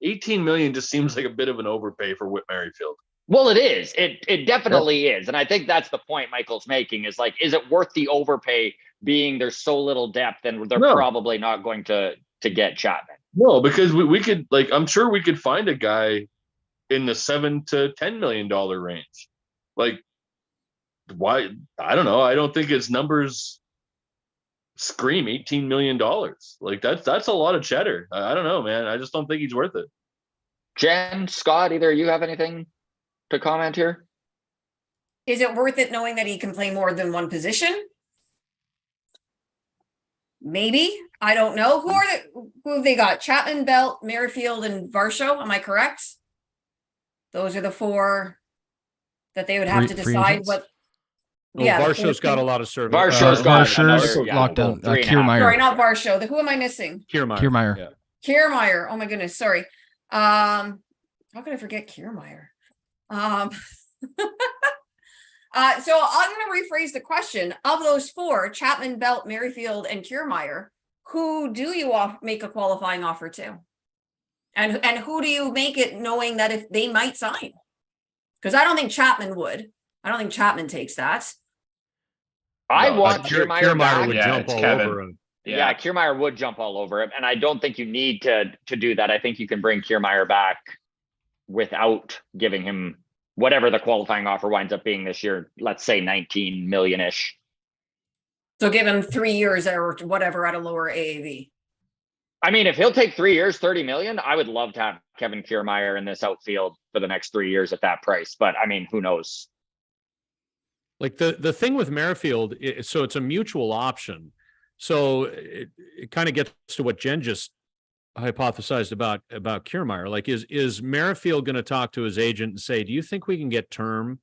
18 million just seems like a bit of an overpay for Whit Merrifield. well, it is. It definitely is. And I think that's the point Michael's making is like, is it worth the overpay being there's so little depth and they're No. probably not going to get Chapman. No, because we could I'm sure we could find a guy in the $7 to $10 million range. Like, why? I don't know. I don't think his numbers scream $18 million. Like that's a lot of cheddar. I don't know, man. I just don't think he's worth it. Jen, Scott, either of you have anything to comment here? Is it worth it knowing that he can play more than one position? Maybe. I don't know. Who have they got? Chapman, Belt, Merrifield, and Varsho. Am I correct? Those are the four that they would have to Free decide agents? what. Well, Yeah, Varsho's got a lot of service. Varsho's got Varsho's another, locked down. 3.5. Kiermaier. Sorry, not Varsho. Who am I missing? Kiermaier. Kiermaier. Kiermaier. Oh my goodness. Sorry. How could I forget Kiermaier? So I'm going to rephrase the question. Of those four, Chapman, Belt, Merrifield, and Kiermaier, who do you make a qualifying offer to? And who do you make it knowing that if they might sign? Because I don't think Chapman would. I don't think Chapman takes that. I No, want Kiermaier Kiermaier back. would Yeah, jump it's all Kevin. over him. Yeah, Kiermaier would jump all over him. And I don't think you need to do that. I think you can bring Kiermaier back without giving him whatever the qualifying offer winds up being this year. Let's say 19 million-ish. So give him 3 years or whatever at a lower AAV. I mean, if he'll take 3 years, 30 million, I would love to have Kevin Kiermaier in this outfield for the next 3 years at that price. But I mean, who knows? Like the thing with Merrifield, so it's a mutual option. So it kind of gets to what Jen just hypothesized about Kiermaier. Like, is Merrifield going to talk to his agent and say, "Do you think we can get term?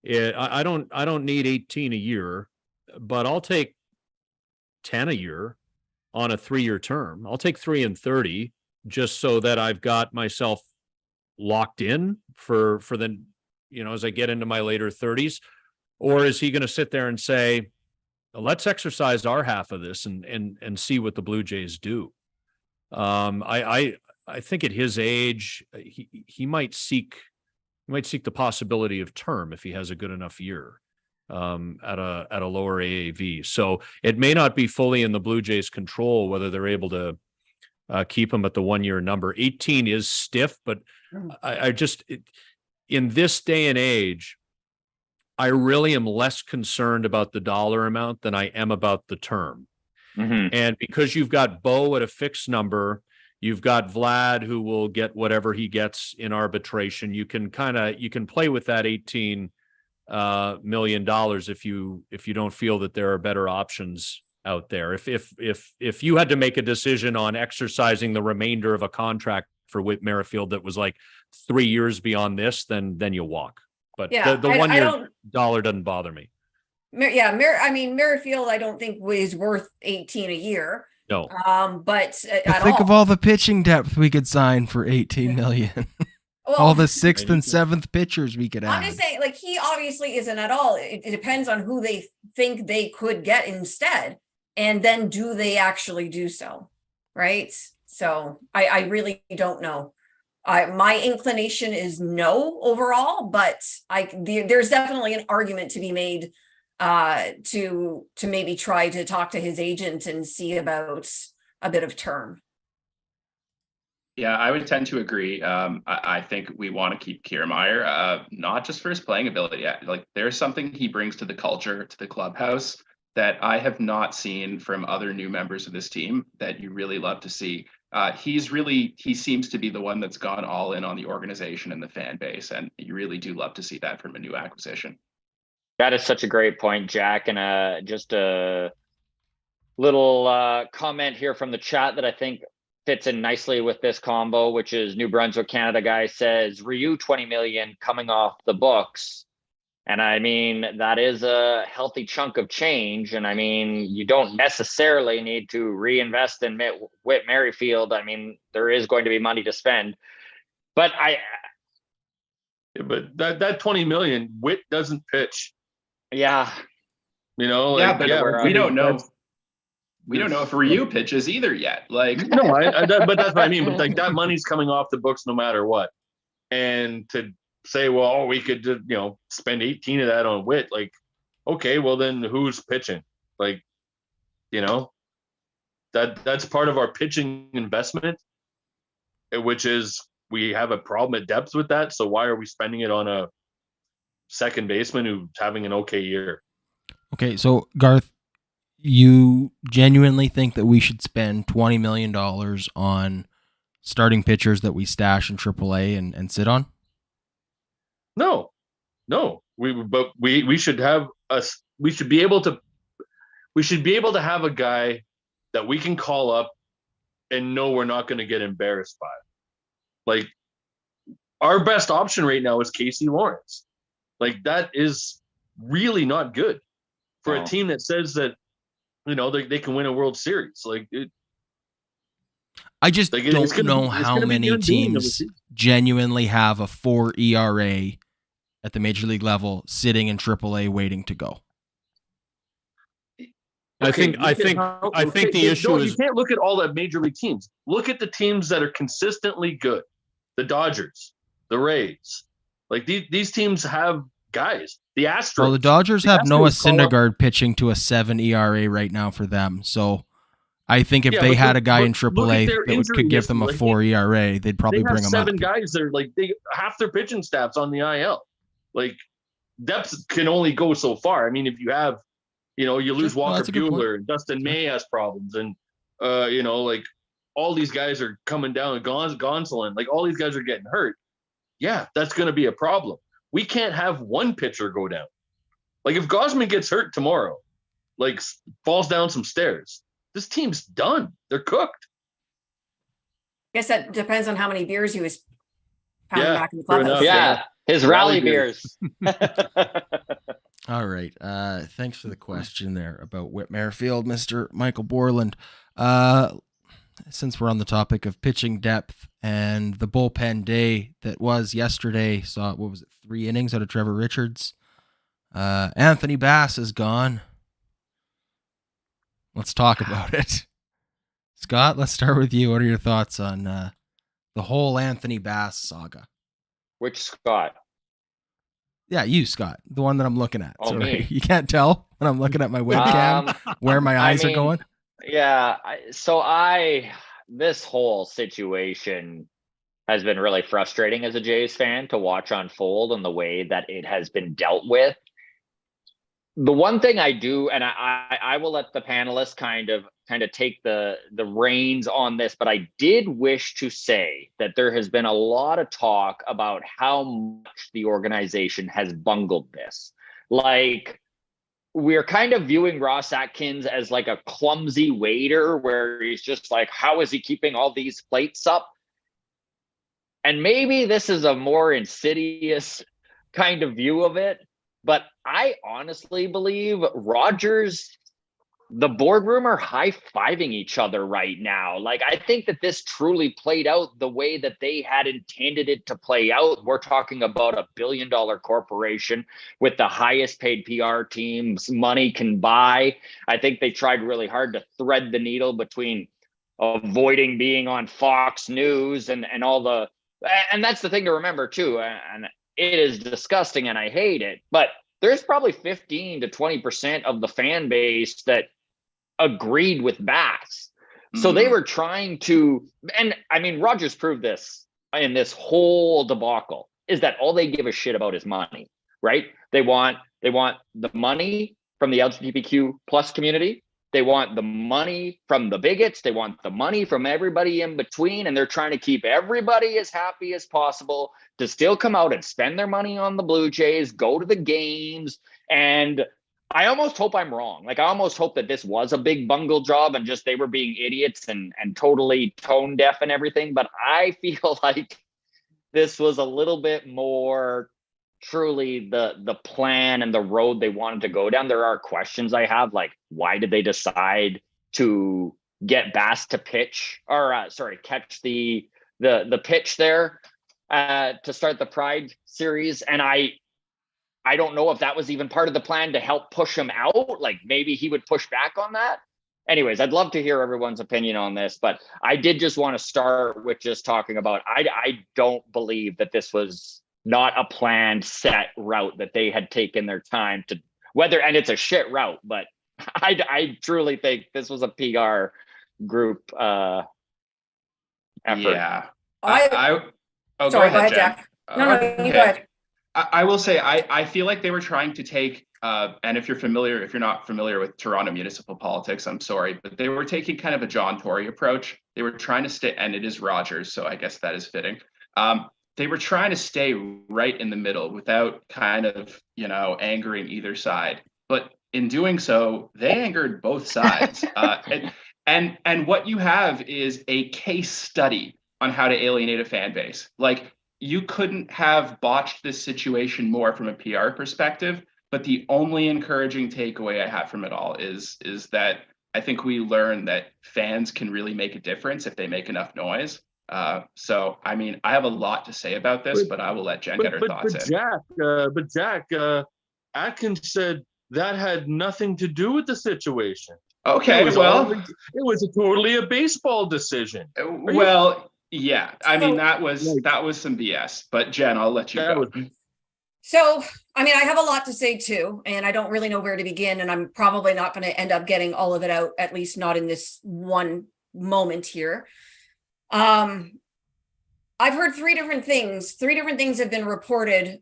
I don't need 18 a year, but I'll take 10 a year on a 3-year term. I'll take 3 and 30 just so that I've got myself locked in for the, as I get into my later 30s." Or is he going to sit there and say, let's exercise our half of this and see what the Blue Jays do? I think at his age, he might seek the possibility of term if he has a good enough year at a lower AAV. So it may not be fully in the Blue Jays' control whether they're able to keep him at the 1-year number. 18 is stiff, but I just in this day and age, I really am less concerned about the dollar amount than I am about the term. Mm-hmm. And because you've got Bo at a fixed number, you've got Vlad who will get whatever he gets in arbitration. You can play with that $18 million if you don't feel that there are better options out there. If you had to make a decision on exercising the remainder of a contract for Whit Merrifield that was like 3 years beyond this, then you walk. But Yeah, the I 1-year don't- dollar doesn't bother me. Merrifield, I don't think is worth 18 a year. No. But Think of all the pitching depth we could sign for 18 million. all the 6th and 7th pitchers we could I'm add. just saying, like, he obviously isn't at all. It depends on who they think they could get instead. And then do they actually do so? Right? So I really don't know. My inclination is no overall, but there's definitely an argument to be made to maybe try to talk to his agent and see about a bit of term. Yeah, I would tend to agree. I think we want to keep Kiermaier, not just for his playing ability. Like, there's something he brings to the culture, to the clubhouse, that I have not seen from other new members of this team that you really love to see. He seems to be the one that's gone all in on the organization and the fan base, and you really do love to see that from a new acquisition. That is such a great point, Jack. And just a little comment here from the chat that I think fits in nicely with this combo, which is New Brunswick, Canada guy says, Ryu 20 million coming off the books. And I mean, that is a healthy chunk of change. And I mean, you don't necessarily need to reinvest in Whit Merrifield. I mean, there is going to be money to spend. But that 20 million, Whit doesn't pitch. Yeah. You know, like, we don't know. We don't know if Ryu pitches either yet. Like, no, but that's what I mean. But like, that money's coming off the books no matter what. And to say, well, we could, spend 18 of that on Whit. Like, okay, well then who's pitching? Like, that's part of our pitching investment, which is we have a problem at depth with that. So why are we spending it on a second baseman who's having an okay year? Okay, so Garth, you genuinely think that we should spend $20 million on starting pitchers that we stash in AAA and sit on? No. We should be able to have a guy that we can call up and know we're not going to get embarrassed by. Like, our best option right now is Casey Lawrence. Like, that is really not good for a team that says that they can win a World Series. Like, I just don't know how many teams genuinely have a 4 ERA at the major league level sitting in AAA waiting to go. I think the issue is, you can't look at all the major league teams. Look at the teams that are consistently good. The Dodgers, the Rays. Like, these teams have guys. The Astros. Well, the Dodgers have Noah Syndergaard pitching to a 7 ERA right now for them. So I think if they had a guy in AAA that could give them a 4 ERA, they'd probably bring him up. 7 guys that are like, half their pitching staff's on the IL. Like, depth can only go so far. I mean, if you have, you lose Walker Buehler, and Dustin May has problems, and like, all these guys are coming down, Gonsolin, like, all these guys are getting hurt. Yeah, that's going to be a problem. We can't have one pitcher go down. Like, if Gausman gets hurt tomorrow, like, falls down some stairs, this team's done. They're cooked. I guess that depends on how many beers he was pounding back in the clubhouse. Yeah, his rally beers. All right. Thanks for the question there about Whit Merrifield, Mr. Michael Borland. Since we're on the topic of pitching depth and the bullpen day that was yesterday, saw, 3 innings out of Trevor Richards. Anthony Bass is gone. Let's talk about it. Scott, let's start with you. What are your thoughts on the whole Anthony Bass saga? Which Scott? Yeah, you, Scott, the one that I'm looking at. Oh, so me. You can't tell when I'm looking at my webcam where my eyes are going. Yeah. This whole situation has been really frustrating as a Jays fan to watch unfold and the way that it has been dealt with. The one thing I do, and I will let the panelists kind of take the reins on this, but I did wish to say that there has been a lot of talk about how much the organization has bungled this. Like, we're kind of viewing Ross Atkins as like a clumsy waiter where he's just like, how is he keeping all these plates up? And maybe this is a more insidious kind of view of it, but I honestly believe Rogers the boardroom are high-fiving each other right now. Like, I think that this truly played out the way that they had intended it to play out. We're talking about $1 billion corporation with the highest paid PR teams money can buy. I think they tried really hard to thread the needle between avoiding being on Fox News and all the, and that's the thing to remember too. And it is disgusting and I hate it, but there's probably 15 to 20% of the fan base that agreed with Bass. So they were trying to, and I mean, Rogers proved this in this whole debacle, is that all they give a shit about is money, right? They want the money from the LGBTQ plus community. They want the money from the bigots. They want the money from everybody in between. And they're trying to keep everybody as happy as possible to still come out and spend their money on the Blue Jays, go to the games. And I almost hope I'm wrong. Like, I almost hope that this was a big bungle job and just they were being idiots and totally tone deaf and everything. But I feel like this was a little bit more truly the plan and the road they wanted to go down. There are questions I have, like, why did they decide to get Bass to pitch or catch the pitch there to start the Pride series? And I don't know if that was even part of the plan to help push him out. Like, maybe he would push back on that. Anyways, I'd love to hear everyone's opinion on this, but I did just want to start with just talking about, I don't believe that this was not a planned set route, that they had taken their time to and it's a shit route, but I truly think this was a PR group effort. Yeah. Sorry, go ahead, Jen. Jack. No, you go ahead. I will say, I feel like they were trying to take, and if you're not familiar with Toronto municipal politics, I'm sorry, but they were taking kind of a John Tory approach. They were trying to stay, and it is Rogers, so I guess that is fitting. They were trying to stay right in the middle without kind of, angering either side. But in doing so, they angered both sides. And what you have is a case study on how to alienate a fan base. Like, you couldn't have botched this situation more from a PR perspective, but the only encouraging takeaway I have from it all is that I think we learned that fans can really make a difference if they make enough noise. So, I mean, I have a lot to say about this, but I will let Jen get her thoughts in. Jack, Atkins said that had nothing to do with the situation. Okay, it was totally a baseball decision. Yeah, I mean, that was some BS, but Jen, I'll let you go. So, I mean, I have a lot to say too, and I don't really know where to begin, and I'm probably not going to end up getting all of it out, at least not in this one moment here. I've heard three different things. Three different things have been reported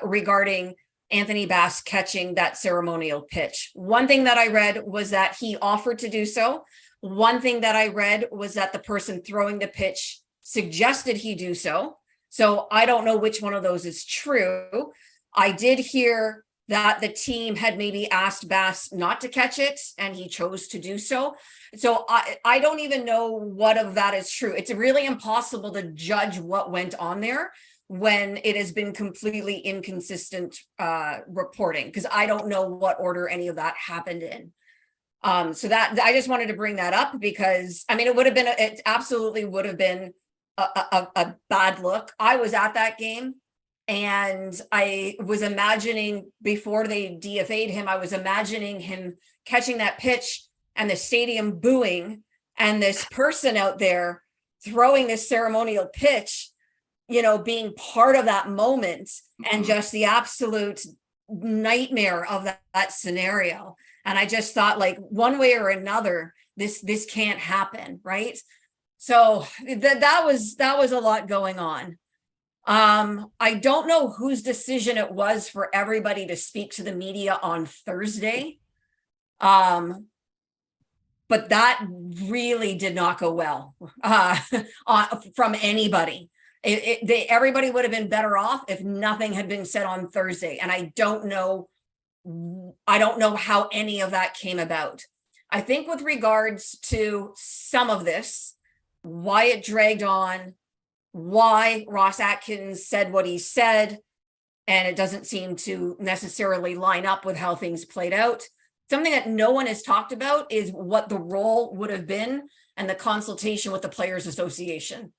regarding Anthony Bass catching that ceremonial pitch. One thing that I read was that he offered to do so. One thing that I read was that the person throwing the pitch suggested he do so. So I don't know which one of those is true. I did hear that the team had maybe asked Bass not to catch it and he chose to do so. So I don't even know what of that is true. It's really impossible to judge what went on there when it has been completely inconsistent reporting, because I don't know what order any of that happened in. So that I just wanted to bring that up because, I mean, it absolutely would have been a bad look. I was at that game and I was imagining, before they DFA'd him, I was imagining him catching that pitch and the stadium booing and this person out there throwing this ceremonial pitch, being part of that moment and just the absolute nightmare of that scenario. And I just thought, like, one way or another, this can't happen, right? So that was a lot going on. I don't know whose decision it was for everybody to speak to the media on Thursday. But that really did not go well from anybody. Everybody would have been better off if nothing had been said on Thursday. And I don't know how any of that came about. I think with regards to some of this, why it dragged on, why Ross Atkins said what he said, and it doesn't seem to necessarily line up with how things played out. something that no one has talked about is what the role would have been and the consultation with the Players Association,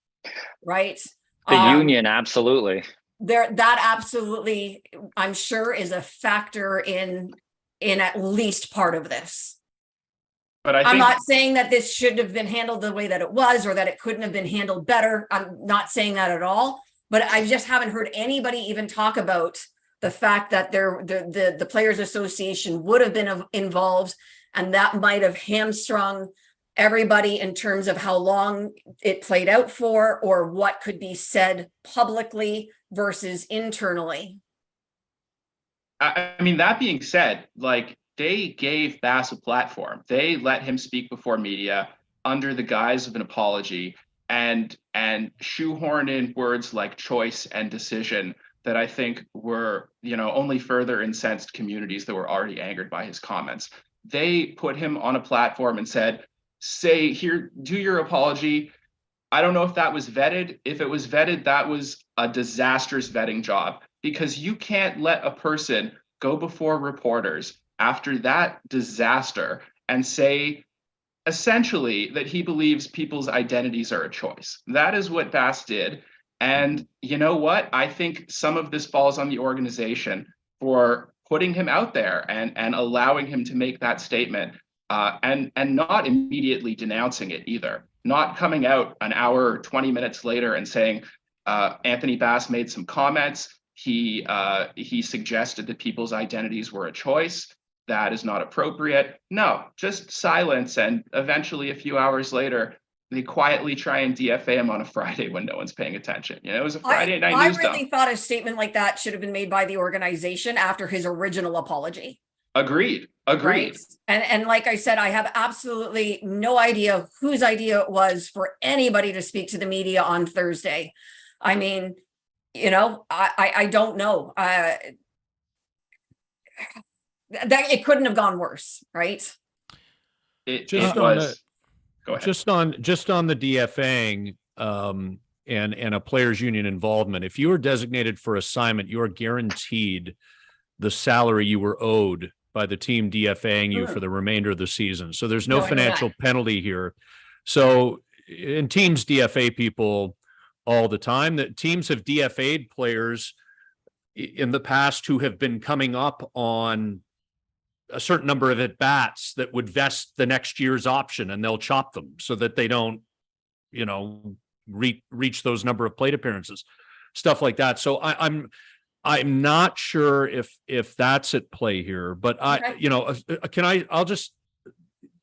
right? The union, absolutely. That absolutely, I'm sure, is a factor in at least part of this. But I'm not saying that this should have been handled the way that it was, or that it couldn't have been handled better. I'm not saying that at all, but I just haven't heard anybody even talk about the fact that the Players Association would have been involved, and that might have hamstrung everybody in terms of how long it played out for, or what could be said publicly versus internally. I mean, that being said, like, they gave Bass a platform. They let him speak before media under the guise of an apology, and shoehorn in words like choice and decision that I think were, only further incensed communities that were already angered by his comments. They put him on a platform and said, say, here, do your apology. I don't know if that was vetted. If it was vetted, that was a disastrous vetting job, because you can't let a person go before reporters after that disaster and say essentially that he believes people's identities are a choice. That is what Bass did. And you know what? I think some of this falls on the organization for putting him out there and allowing him to make that statement, and not immediately denouncing it either. Not coming out an hour or 20 minutes later and saying, Anthony Bass made some comments. He suggested that people's identities were a choice. That is not appropriate. No, just silence. And eventually, a few hours later, they quietly try and DFA him on a Friday when no one's paying attention. It was a Friday night news dump. I really thought a statement like that should have been made by the organization after his original apology. Agreed. Right? And like I said, I have absolutely no idea whose idea it was for anybody to speak to the media on Thursday. I mean, I don't know. That it couldn't have gone worse, right? It was. Go ahead. Just on the DFAing and a players union involvement. If you were designated for assignment, you are guaranteed the salary you were owed by the team DFAing you for the remainder of the season. So there's no financial penalty here. So, and teams DFA people all the time. That teams have DFA'd players in the past who have been coming up on a certain number of at-bats that would vest the next year's option, and they'll chop them so that they don't, reach those number of plate appearances, stuff like that. So I'm not sure if that's at play here, but I'll just,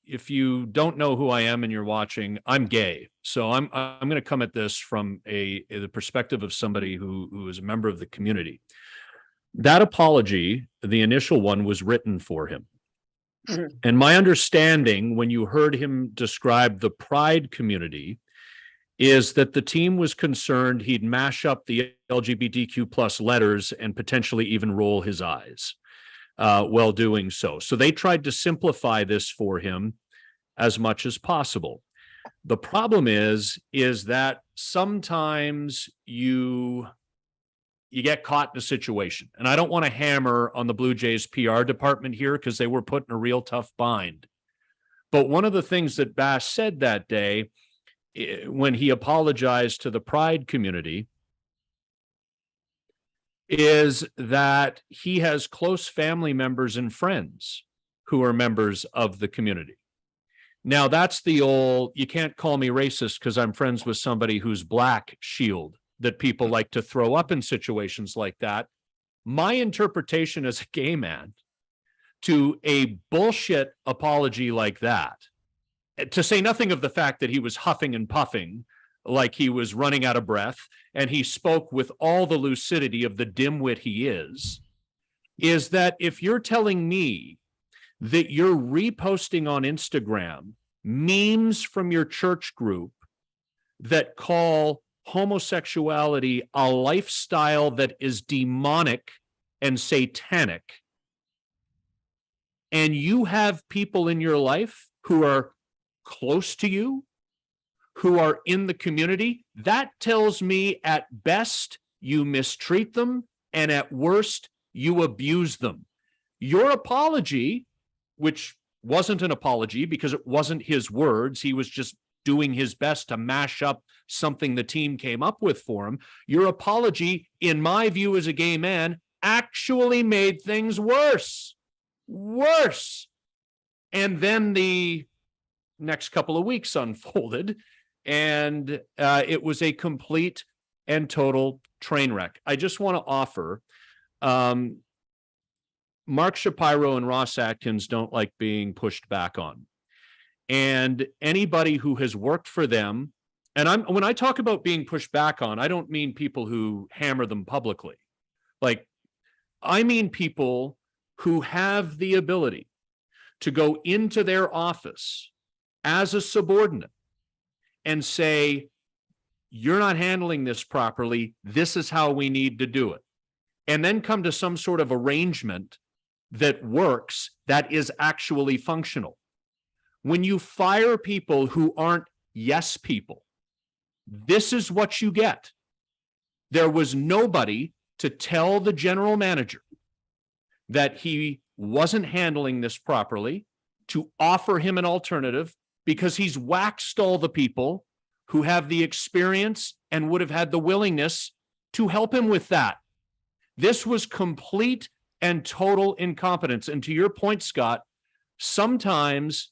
if you don't know who I am and you're watching, I'm gay. So I'm going to come at this from the perspective of somebody who is a member of the community. That apology, the initial one, was written for him. Mm-hmm. And my understanding, when you heard him describe the Pride community, is that the team was concerned he'd mash up the LGBTQ plus letters and potentially even roll his eyes while doing so. So they tried to simplify this for him as much as possible. The problem is that sometimes you get caught in a situation. And I don't want to hammer on the Blue Jays PR department here because they were put in a real tough bind. But one of the things that Bass said that day when he apologized to the Pride community is that he has close family members and friends who are members of the community. Now, that's the old, you can't call me racist because I'm friends with somebody who's black shield that people like to throw up in situations like that. My interpretation as a gay man to a bullshit apology like that, to say nothing of the fact that he was huffing and puffing like he was running out of breath, and he spoke with all the lucidity of the dimwit he is that if you're telling me that you're reposting on Instagram memes from your church group that call homosexuality a lifestyle that is demonic and satanic, and you have people in your life who are close to you, who are in the community, that tells me at best you mistreat them and at worst you abuse them. Your apology which wasn't an apology because it wasn't his words. He was just doing his best to mash up something the team came up with for him. Your apology, in my view as a gay man, actually made things worse. Worse. And then the next couple of weeks unfolded, and it was a complete and total train wreck. I just want to offer, Mark Shapiro and Ross Atkins don't like being pushed back on. And anybody who has worked for them, and when I talk about being pushed back on, I don't mean people who hammer them publicly. Like, I mean people who have the ability to go into their office as a subordinate and say, you're not handling this properly. This is how we need to do it. And then come to some sort of arrangement that works, that is actually functional. When you fire people who aren't yes people, this is what you get. There was nobody to tell the general manager that he wasn't handling this properly, to offer him an alternative, because he's waxed all the people who have the experience and would have had the willingness to help him with that. This was complete and total incompetence. And to your point, Scott, sometimes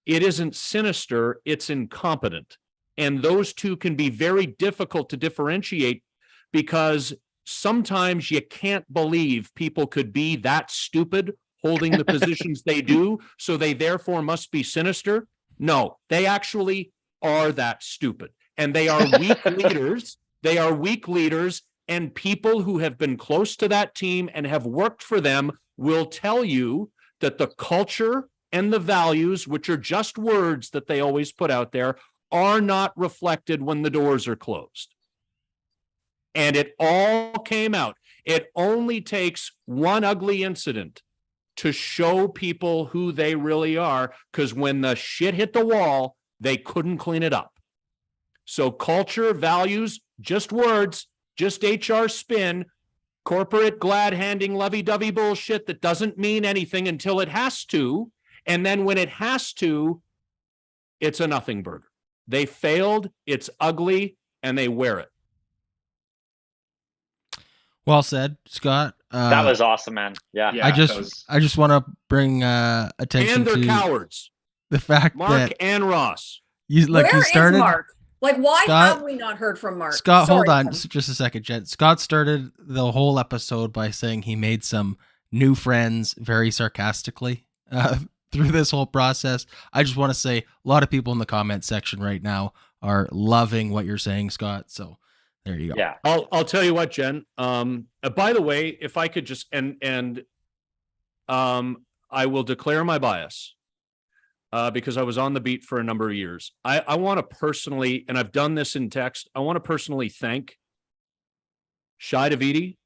it isn't sinister, it's incompetent. And those two can be very difficult to differentiate, because sometimes you can't believe people could be that stupid holding the positions they do, so they therefore must be sinister. No, they actually are that stupid. And they are weak leaders. They are weak leaders, and people who have been close to that team and have worked for them will tell you that the culture and the values, which are just words that they always put out there, are not reflected when the doors are closed. And it all came out. It only takes one ugly incident to show people who they really are, because when the shit hit the wall, they couldn't clean it up. So culture, values, just words, just HR spin, corporate glad-handing lovey-dovey bullshit that doesn't mean anything until it has to. And then when it has to, it's a nothing burger. They failed, it's ugly, and they wear it. Well said, Scott. That was awesome, man. Yeah. I just want to bring attention And they're to cowards. the fact Mark that and Ross. you started. Is Mark? Like, why Scott, have we not heard from Mark? Scott, Sorry, hold on Tim. just a second, Jen. Scott started the whole episode by saying he made some new friends very sarcastically through this whole process. I just want to say a lot of people in the comment section right now are loving what you're saying, Scott. So there you go. Yeah. I'll tell you what, Jen. By the way, if I could just I will declare my bias because I was on the beat for a number of years. I want to personally, and I've done this in text, I want to personally thank Shai Davidi,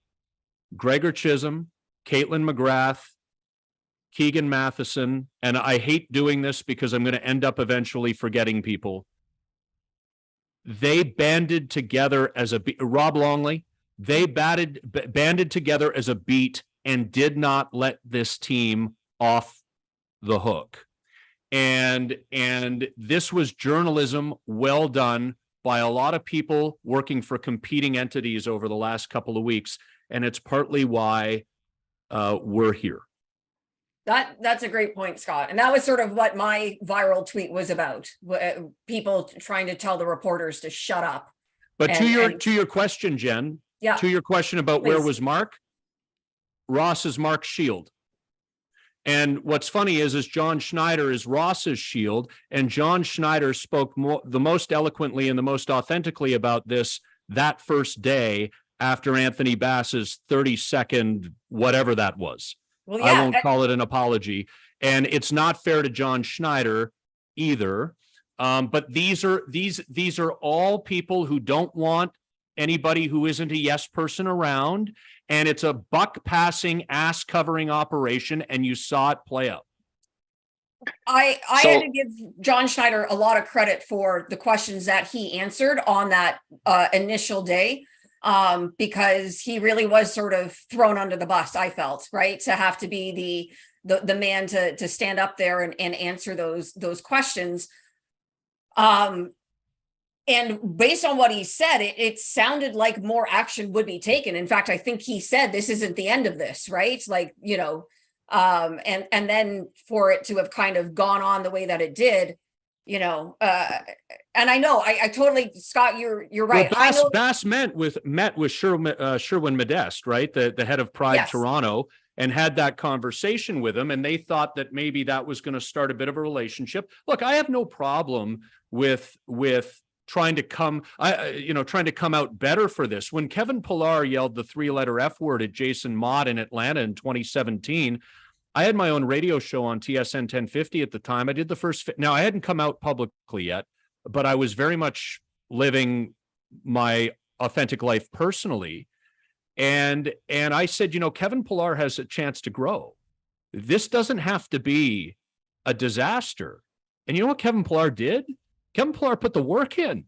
Gregor Chisholm, Caitlin McGrath, Keegan Matheson, and I hate doing this because I'm going to end up eventually forgetting people. They banded together as a Rob Longley. They banded together as a beat and did not let this team off the hook. And this was journalism well done by a lot of people working for competing entities over the last couple of weeks. And it's partly why we're here. That's a great point, Scott. And that was sort of what my viral tweet was about. People trying to tell the reporters to shut up. But to your question, Jen, yeah, to your question about please. Where was Mark? Ross is Mark's shield. And what's funny is John Schneider is Ross's shield. And John Schneider spoke the most eloquently and the most authentically about this that first day after Anthony Bass's 30-second, whatever that was. Well, yeah, I won't call it an apology. And it's not fair to John Schneider either. But these are all people who don't want anybody who isn't a yes person around. And it's a buck passing, ass covering operation. And you saw it play out. I had to give John Schneider a lot of credit for the questions that he answered on that initial day. because he really was sort of thrown under the bus, I felt, right? To have to be the man to stand up there and answer those questions. And based on what he said, it sounded like more action would be taken. In fact, I think he said this isn't the end of this, right? Like, you know, and then for it to have kind of gone on the way that it did, you know, and I know I totally, Scott, you're right. Well, Bass met with Sherwin Modeste, right? The head of Pride Yes. Toronto, and had that conversation with him, and they thought that maybe that was going to start a bit of a relationship. Look, I have no problem with trying to come out better for this. When Kevin Pillar yelled the 3-letter F word at Jason Mott in Atlanta in 2017, I had my own radio show on TSN 1050 at the time. I did the first, now I hadn't come out publicly yet, but I was very much living my authentic life personally. And I said, you know, Kevin Pillar has a chance to grow. This doesn't have to be a disaster. And you know what Kevin Pillar did? Kevin Pillar put the work in.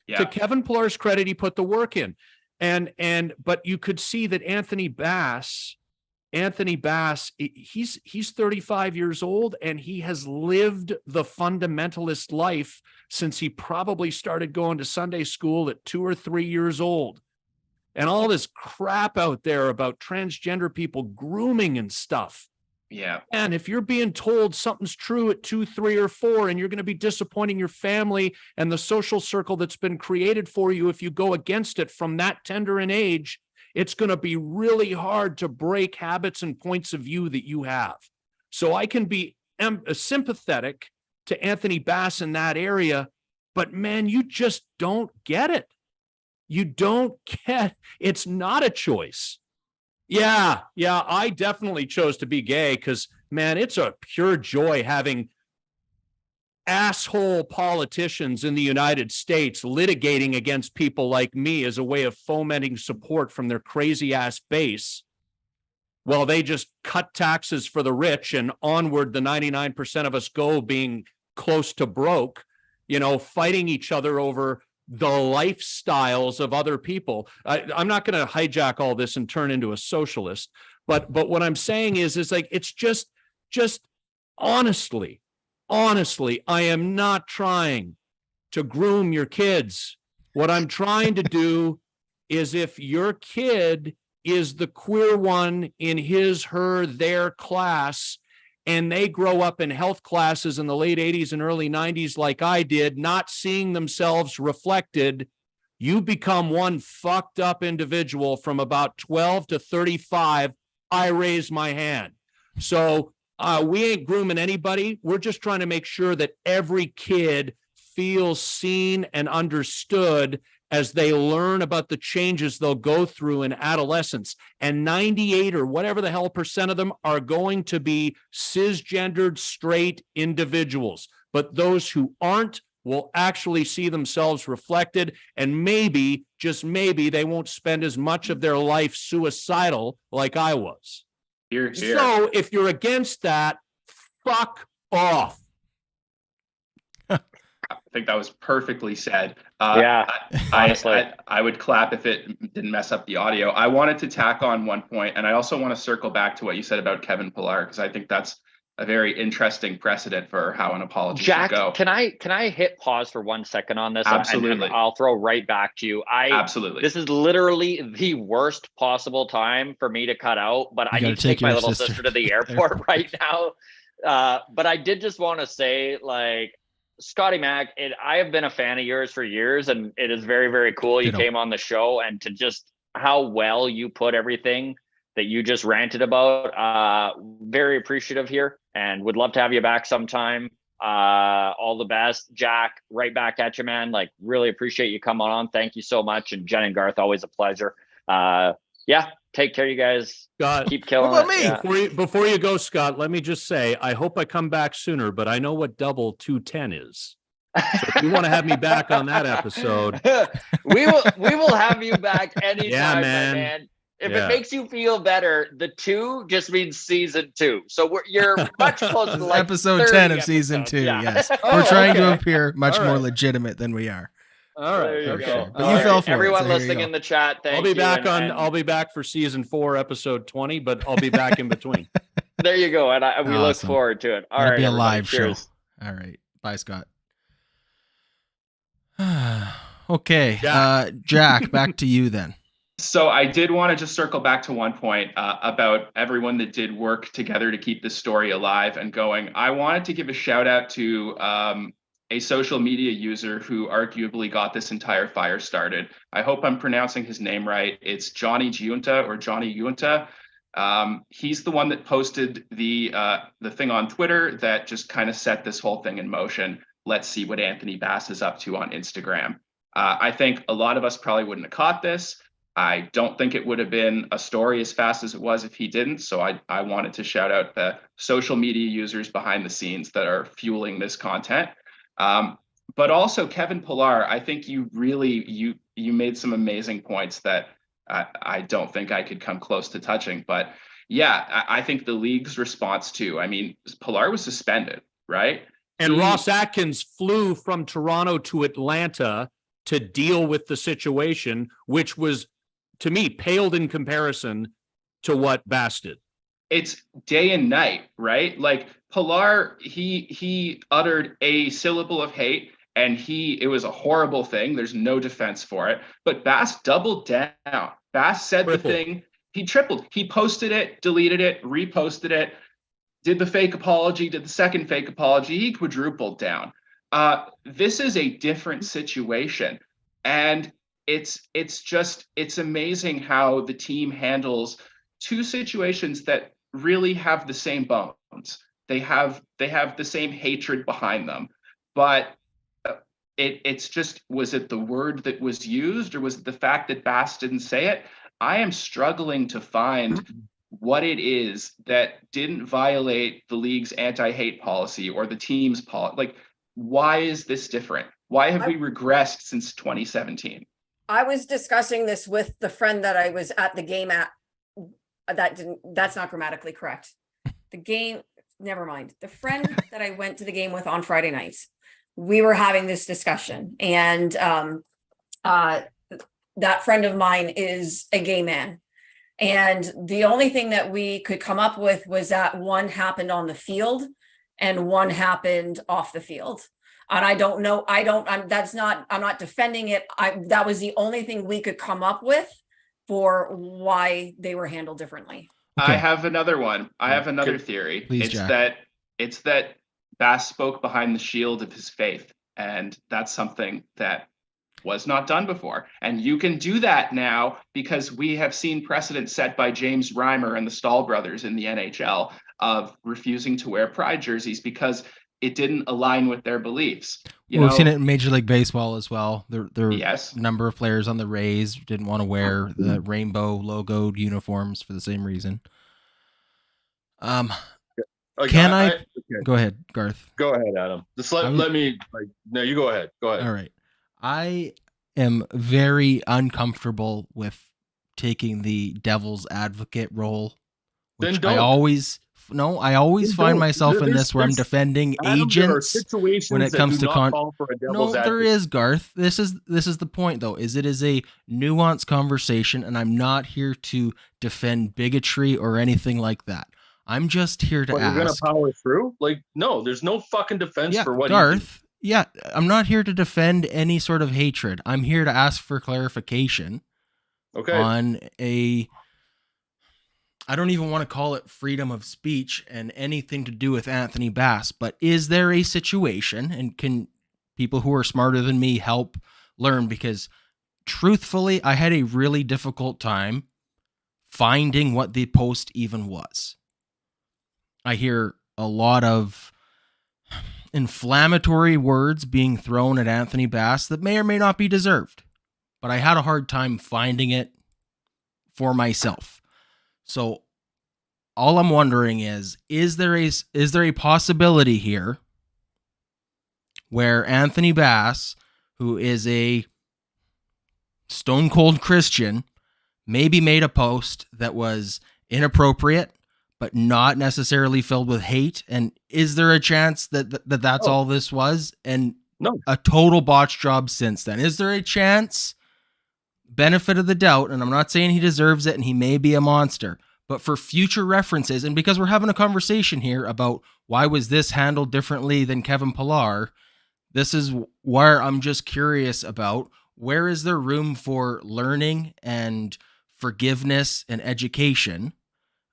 Yeah. To Kevin Pillar's credit, he put the work in. But you could see that Anthony Bass, he's 35 years old, and he has lived the fundamentalist life since he probably started going to Sunday school at 2 or 3 years old. And all this crap out there about transgender people grooming and stuff. Yeah. And if you're being told something's true at 2, 3, or 4, and you're going to be disappointing your family and the social circle that's been created for you, if you go against it from that tender an age, it's going to be really hard to break habits and points of view that you have. So I can be sympathetic to Anthony Bass in that area, but man, you just don't get it. You don't get, it's not a choice. Yeah, I definitely chose to be gay because, man, it's a pure joy having asshole politicians in the United States litigating against people like me as a way of fomenting support from their crazy ass base, while they just cut taxes for the rich and onward the 99% of us go, being close to broke, you know, fighting each other over the lifestyles of other people. I'm not going to hijack all this and turn into a socialist, but what I'm saying is like, it's just honestly, I am not trying to groom your kids. What I'm trying to do is, if your kid is the queer one in his, her, their class, and they grow up in health classes in the late 80s and early 90s like I did, not seeing themselves reflected, you become one fucked up individual from about 12 to 35. I raise my hand. So we ain't grooming anybody. We're just trying to make sure that every kid feels seen and understood as they learn about the changes they'll go through in adolescence. And 98 or whatever the hell % of them are going to be cisgendered, straight individuals. But those who aren't will actually see themselves reflected, and maybe, just maybe, they won't spend as much of their life suicidal like I was. Here. So if you're against that, fuck off. I think that was perfectly said. Yeah, honestly. I would clap if it didn't mess up the audio. I wanted to tack on one point, and I also want to circle back to what you said about Kevin Pillar, because I think that's a very interesting precedent for how an apology Jack, should go. can I hit pause for 1 second on this? Absolutely. And I'll throw right back to you. Absolutely. This is literally the worst possible time for me to cut out, but I need to take my little sister to the airport right now. But I did just want to say, like, Scotty Mac, I have been a fan of yours for years, and it is very, very cool you came on the show, and to just how well you put everything that you just ranted about. Very appreciative here, and would love to have you back sometime. All the best, Jack. Right back at you, man. Like, really appreciate you coming on. Thank you so much. And Jenn and Garth, always a pleasure. Yeah, take care, you guys. Scott, keep killing what about it. me? Yeah. Before you go, Scott, let me just say, I hope I come back sooner, but I know what double 210 is. So if you want to have me back on that episode, we will have you back anytime, Yeah, man. my man. If it makes you feel better, the 2 just means season 2. So you're much closer to like episode 10 of season 2. Yeah. Yes, Oh, we're trying to okay. appear much All more right. legitimate than we are. All right. There you Okay. go. But All you right, fell for it, everyone so here you listening go. in the chat, thank I'll be you. back and I'll be back for season 4, episode 20, but I'll be back in between. there you go. And we look Awesome. forward to it. All That'll right, be a everybody. live Cheers. show. All right. Bye, Scott. Okay. Jack. Jack, back to you then. So I did want to just circle back to one point about everyone that did work together to keep this story alive and going. I wanted to give a shout out to a social media user who arguably got this entire fire started. I hope I'm pronouncing his name right. It's Johnny Giunta or Johnny Giunta. He's the one that posted the thing on Twitter that just kind of set this whole thing in motion. Let's see what Anthony Bass is up to on Instagram. I think a lot of us probably wouldn't have caught this. I don't think it would have been a story as fast as it was if he didn't. So I wanted to shout out the social media users behind the scenes that are fueling this content. But also Kevin Pillar, I think you made some amazing points that I don't think I could come close to touching. But yeah, I think the league's response too. I mean, Pillar was suspended, right? And Ross Atkins flew from Toronto to Atlanta to deal with the situation, which was, to me, paled in comparison to what Bass did. It's day and night, right? Like Pillar, he uttered a syllable of hate and it was a horrible thing. There's no defense for it. But Bass doubled down. Bass said the thing, he tripled. He posted it, deleted it, reposted it, did the fake apology, did the second fake apology. He quadrupled down. This is a different situation. And it's amazing how the team handles two situations that really have the same bones. They have the same hatred behind them. But it's just, was it the word that was used or was it the fact that Bass didn't say it? I am struggling to find what it is that didn't violate the league's anti-hate policy or the team's policy. Like, why is this different? Why have we regressed since 2017? I was discussing this with the friend that I was at the game at. That's not grammatically correct. The game, never mind. The friend that I went to the game with on Friday nights, we were having this discussion, and that friend of mine is a gay man. And the only thing that we could come up with was that one happened on the field and one happened off the field. And I don't know, I'm not defending it. That was the only thing we could come up with for why they were handled differently. Okay. I have another one. I have another theory. Please, Jack. It's that Bass spoke behind the shield of his faith. And that's something that was not done before. And you can do that now because we have seen precedent set by James Reimer and the Stahl brothers in the NHL of refusing to wear pride jerseys because it didn't align with their beliefs. We've seen it in Major League Baseball as well. There Yes. a number of players on the Rays didn't want to wear the rainbow logoed uniforms for the same reason. Can I okay. go ahead, Garth? Go ahead, Adam. Just let me. No, you go ahead. Go ahead. All right. I am very uncomfortable with taking the devil's advocate role, which Then don't. I always find myself in this where I'm defending agents when it comes to No, there is, Garth. This is the point though. It is a nuanced conversation, and I'm not here to defend bigotry or anything like that. I'm just here to ask. You're gonna power through? Like, no, there's no fucking defense for what Garth. Yeah, I'm not here to defend any sort of hatred. I'm here to ask for clarification. Okay. On I don't even want to call it freedom of speech and anything to do with Anthony Bass, but is there a situation, and can people who are smarter than me help learn? Because truthfully, I had a really difficult time finding what the post even was. I hear a lot of inflammatory words being thrown at Anthony Bass that may or may not be deserved, but I had a hard time finding it for myself. So all I'm wondering is there a possibility here where Anthony Bass, who is a stone cold Christian, maybe made a post that was inappropriate, but not necessarily filled with hate? And is there a chance that that's all this was? And a total botch job since then. Is there a chance, benefit of the doubt, and I'm not saying he deserves it and he may be a monster, but for future references, and because we're having a conversation here about why was this handled differently than Kevin Pillar, this is where I'm just curious about, where is there room for learning and forgiveness and education?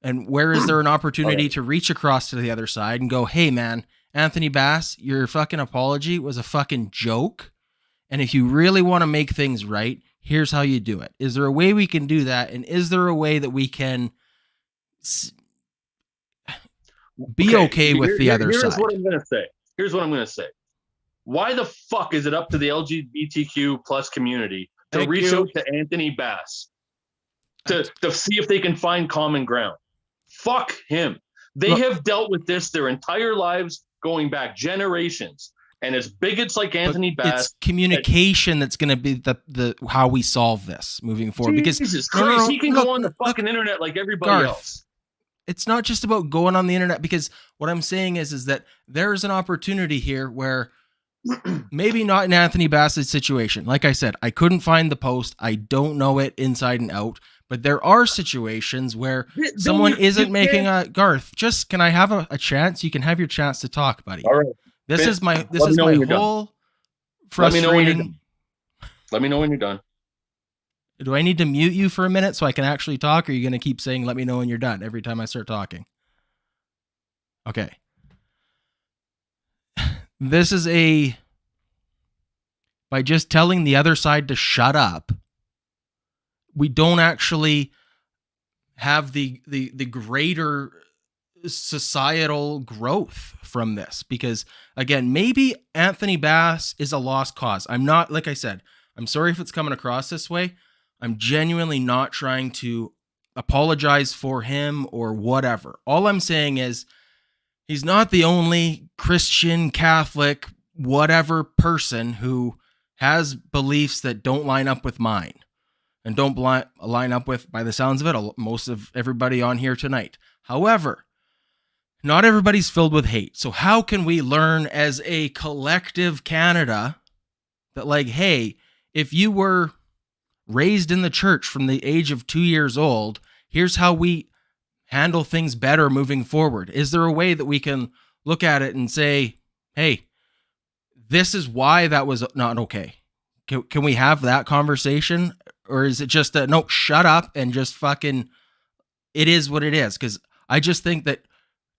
And where is there an opportunity to reach across to the other side and go, hey man, Anthony Bass, your fucking apology was a fucking joke. And if you really want to make things right, here's how you do it. Is there a way we can do that? And is there a way that we can be okay with the other side? Here's what I'm going to say. Why the fuck is it up to the LGBTQ plus community to reach out to Anthony Bass to see if they can find common ground? Fuck him. They have dealt with this their entire lives, going back generations. And as bigots like Anthony Bass, it's communication that's going to be the how we solve this moving forward. Jesus Christ, he can go on the fucking internet like everybody Garth, else. It's not just about going on the internet, because what I'm saying is that there's an opportunity here where maybe not in Anthony Bass's situation. Like I said, I couldn't find the post. I don't know it inside and out. But there are situations where someone isn't making a Garth. Just can I have a chance? You can have your chance to talk, buddy. All right. This is my whole frustrating. Let me know when you're done. Do I need to mute you for a minute so I can actually talk, or are you going to keep saying "let me know when you're done" every time I start talking? Okay. This is by just telling the other side to shut up, we don't actually have the greater societal growth from this, because again, maybe Anthony Bass is a lost cause. I'm not, like I said, I'm sorry if it's coming across this way. I'm genuinely not trying to apologize for him or whatever. All I'm saying is he's not the only Christian, Catholic, whatever person who has beliefs that don't line up with mine and don't line up with, by the sounds of it, most of everybody on here tonight. However, not everybody's filled with hate. So how can we learn as a collective Canada that, like, hey, if you were raised in the church from the age of 2 years old, here's how we handle things better moving forward? Is there a way that we can look at it and say, hey, this is why that was not okay? Can we have that conversation? Or is it just a, no, shut up and just fucking, it is what it is? Because I just think that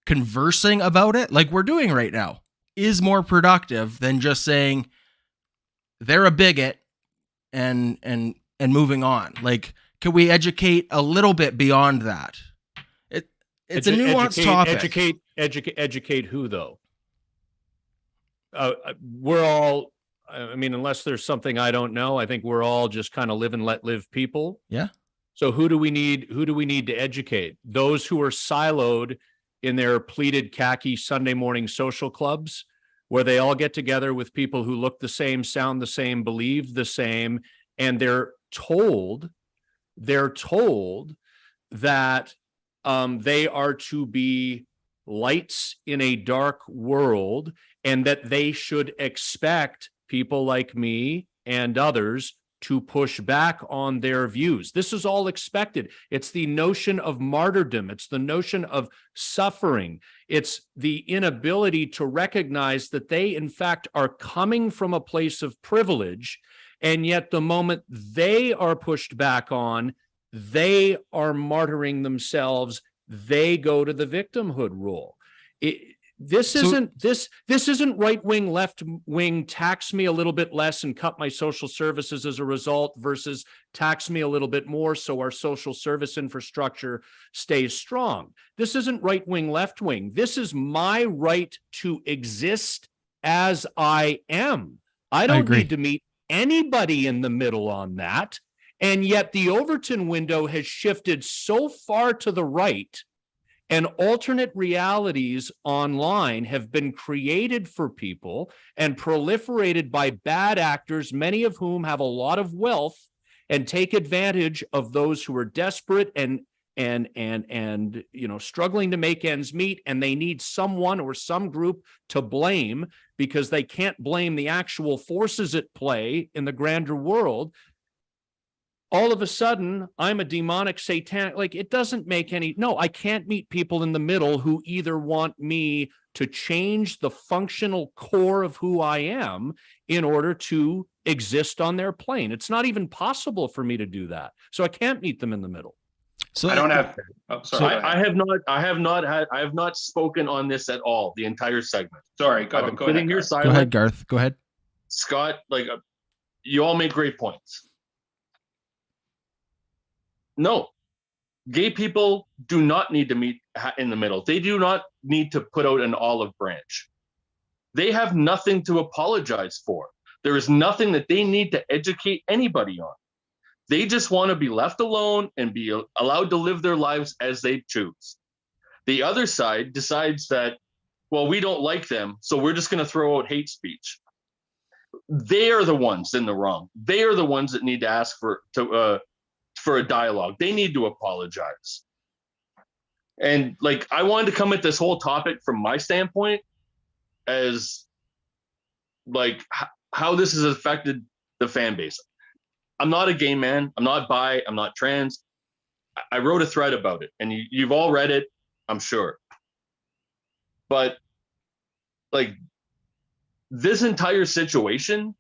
conversing about it, like we're doing right now, is more productive than just saying they're a bigot and moving on. Like, can we educate a little bit beyond that? It's a nuanced topic. Educate who, though? We're all, I mean, unless there's something I don't know, I think we're all just kind of live and let live people. Yeah. So who do we need to educate? Those who are siloed in their pleated khaki Sunday morning social clubs, where they all get together with people who look the same, sound the same, believe the same, and they're told that they are to be lights in a dark world, and that they should expect people like me and others to push back on their views. This is all expected. It's the notion of martyrdom. It's the notion of suffering. It's the inability to recognize that they, in fact, are coming from a place of privilege, and yet the moment they are pushed back on, they are martyring themselves. They go to the victimhood role. This isn't right wing, left wing, tax me a little bit less and cut my social services as a result, versus tax me a little bit more so our social service infrastructure stays strong. This isn't right wing, left wing. This is my right to exist as I am. I don't need to meet anybody in the middle on that. And yet the Overton window has shifted so far to the right, and alternate realities online have been created for people and proliferated by bad actors, many of whom have a lot of wealth and take advantage of those who are desperate and and struggling to make ends meet, and they need someone or some group to blame because they can't blame the actual forces at play in the grander world. All of a sudden, I'm a demonic satanic, like it doesn't make no, I can't meet people in the middle who either want me to change the functional core of who I am in order to exist on their plane. It's not even possible for me to do that. So I can't meet them in the middle. So I don't have. Oh, sorry. I have not spoken on this at all the entire segment. Sorry, go I've been sitting ahead. here Garth. silent. Go ahead, Garth. Go ahead. Scott, you all make great points. No, gay people do not need to meet in the middle. They do not need to put out an olive branch. They have nothing to apologize for. There is nothing that they need to educate anybody on. They just want to be left alone and be allowed to live their lives as they choose. The other side decides that, well, we don't like them, so we're just going to throw out hate speech. They are the ones in the wrong. They are the ones that need to ask for a dialogue. They need to apologize. And I wanted to come at this whole topic from my standpoint as how this has affected the fan base. I'm not a gay man. I'm not bi. I'm not trans. I wrote a thread about it, and you've all read it, I'm sure. But this entire situation,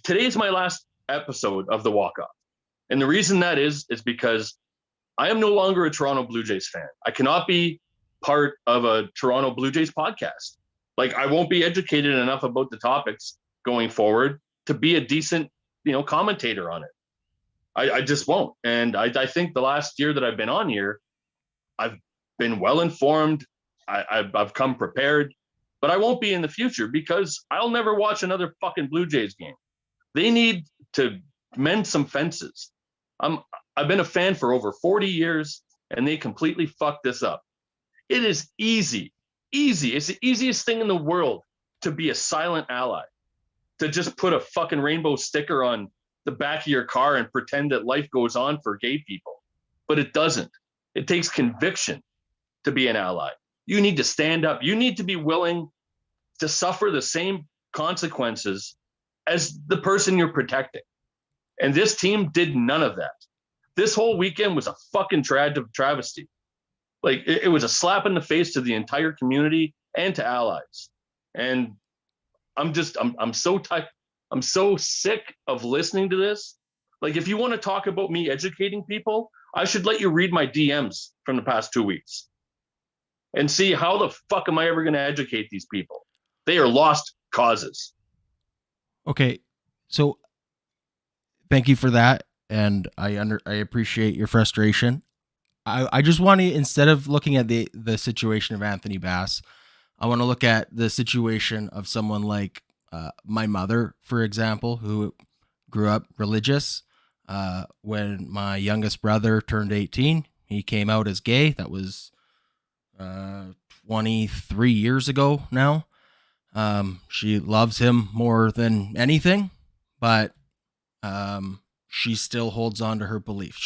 today is my last episode of the Walkoff. And the reason that is because I am no longer a Toronto Blue Jays fan. I cannot be part of a Toronto Blue Jays podcast. I won't be educated enough about the topics going forward to be a decent, commentator on it. I just won't. And I think the last year that I've been on here, I've been well informed. I've come prepared, but I won't be in the future because I'll never watch another fucking Blue Jays game. They need to mend some fences. I've been a fan for over 40 years, and they completely fucked this up. It is easy. It's the easiest thing in the world to be a silent ally, to just put a fucking rainbow sticker on the back of your car and pretend that life goes on for gay people. But it doesn't. It takes conviction to be an ally. You need to stand up. You need to be willing to suffer the same consequences as the person you're protecting. And this team did none of that. This whole weekend was a fucking travesty. It was a slap in the face to the entire community and to allies. And I'm so tired. I'm so sick of listening to this. If you want to talk about me educating people, I should let you read my DMs from the past 2 weeks and see how the fuck am I ever going to educate these people? They are lost causes. Okay, so thank you for that, and I appreciate your frustration. I just want to, instead of looking at the situation of Anthony Bass, I want to look at the situation of someone like my mother, for example, who grew up religious. When my youngest brother turned 18, he came out as gay. That was 23 years ago now. She loves him more than anything, but she still holds on to her belief.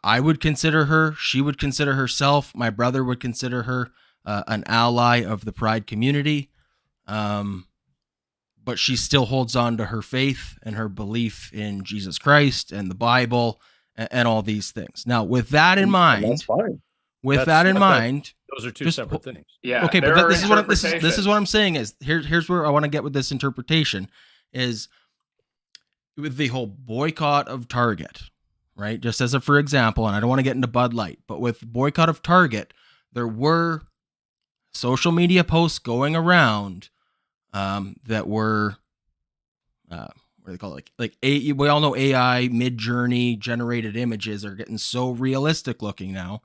I would consider her, she would consider herself, my brother would consider her an ally of the Pride community. But she still holds on to her faith and her belief in Jesus Christ and the Bible and all these things. Now, with that in mind, that's fine. With that in mind, those are two separate things. Yeah. Okay, but this is what I'm saying is here's where I want to get with this interpretation is with the whole boycott of Target, right? Just as a for example, and I don't want to get into Bud Light, but with boycott of Target, there were social media posts going around that were what do they call it? We all know AI mid-journey generated images are getting so realistic looking now.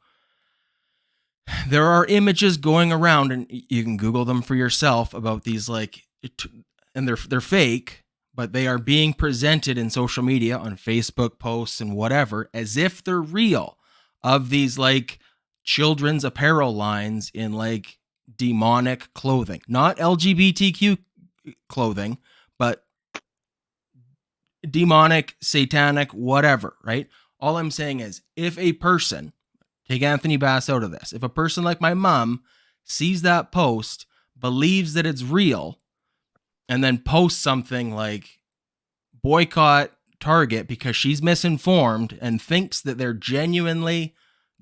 There are images going around, and you can Google them for yourself about these and they're fake, but they are being presented in social media on Facebook posts and whatever as if they're real, of these children's apparel lines in demonic clothing, not LGBTQ clothing, but demonic, satanic, whatever, right? All I'm saying is, if a person, take Anthony Bass out of this, if a person like my mom sees that post, believes that it's real, and then posts something like boycott Target because she's misinformed and thinks that they're genuinely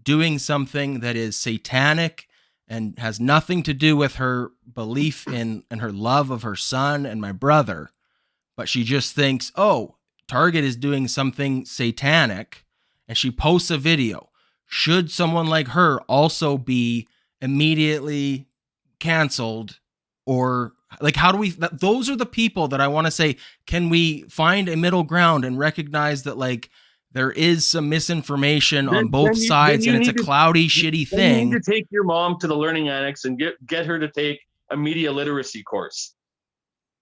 doing something that is satanic and has nothing to do with her belief in and her love of her son and my brother, but she just thinks, oh, Target is doing something satanic, and she posts a video. Should someone like her also be immediately canceled? Or like, how do we, those are the people that I want to say, can we find a middle ground and recognize that like there is some misinformation on both sides and it's a cloudy, shitty thing? You need to take your mom to the Learning Annex and get her to take a media literacy course.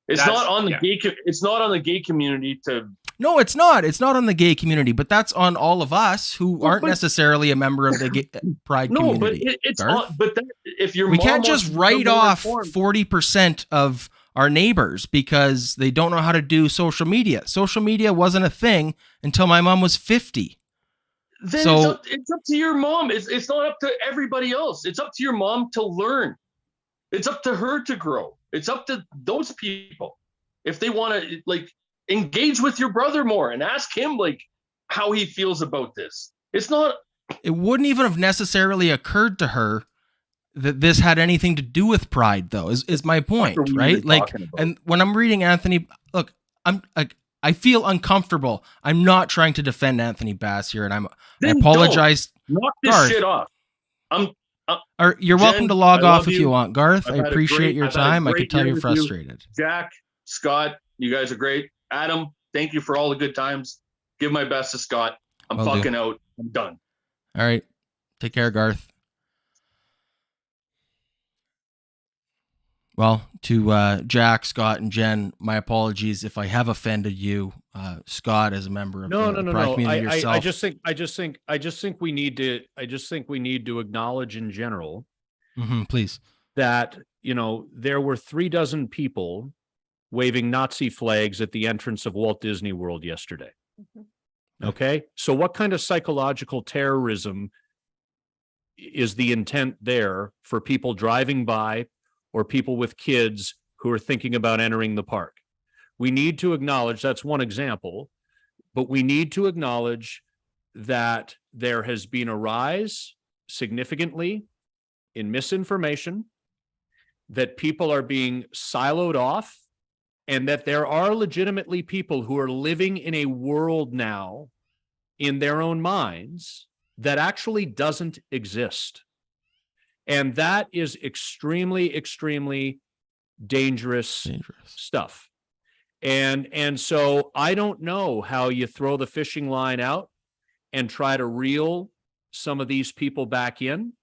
It's not on the gay community to. No, it's not. It's not on the gay community, but that's on all of us who aren't necessarily a member of the gay pride community. No, but it's on. But if your we mom can't just write off 40% of our neighbors because they don't know how to do social media. Social media wasn't a thing until my mom was 50. Then so it's up to your mom. It's not up to everybody else. It's up to your mom to learn. It's up to her to grow. It's up to those people if they want to like engage with your brother more and ask him like how he feels about this. It's not. It wouldn't even have necessarily occurred to her that this had anything to do with pride, though. Is my point, right? Like, and when I'm reading Anthony, look, I feel uncomfortable. I'm not trying to defend Anthony Bass here, and I apologize. Knock this Garth, shit off. You're Jen, welcome to log off if you. you want, Garth. I I appreciate your time. I could tell you're frustrated. Jack, Scott, you guys are great. Adam, thank you for all the good times. Give my best to Scott. I'm fucking out. I'm done. All right. Take care, Garth. Well, to Jack, Scott, and Jen, my apologies if I have offended you. Scott, as a member of the pride community yourself. I just think we need to acknowledge in general, please, that there were 36 people waving Nazi flags at the entrance of Walt Disney World yesterday. Okay, so what kind of psychological terrorism is the intent there for people driving by or people with kids who are thinking about entering the park? We need to acknowledge that's one example, but we need to acknowledge that there has been a rise significantly in misinformation, that people are being siloed off, and that there are legitimately people who are living in a world now in their own minds that actually doesn't exist. And that is extremely, extremely dangerous stuff. And so I don't know how you throw the fishing line out and try to reel some of these people back in.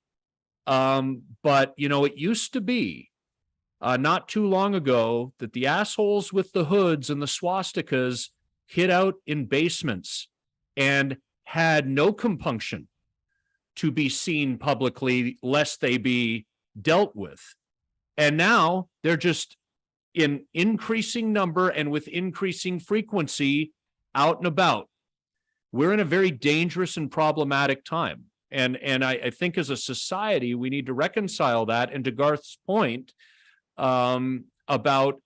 But, it used to be not too long ago that the assholes with the hoods and the swastikas hid out in basements and had no compunction to be seen publicly lest they be dealt with. And now they're just in increasing number and with increasing frequency out and about. We're in a very dangerous and problematic time. And I think as a society, we need to reconcile that. And to Garth's point, about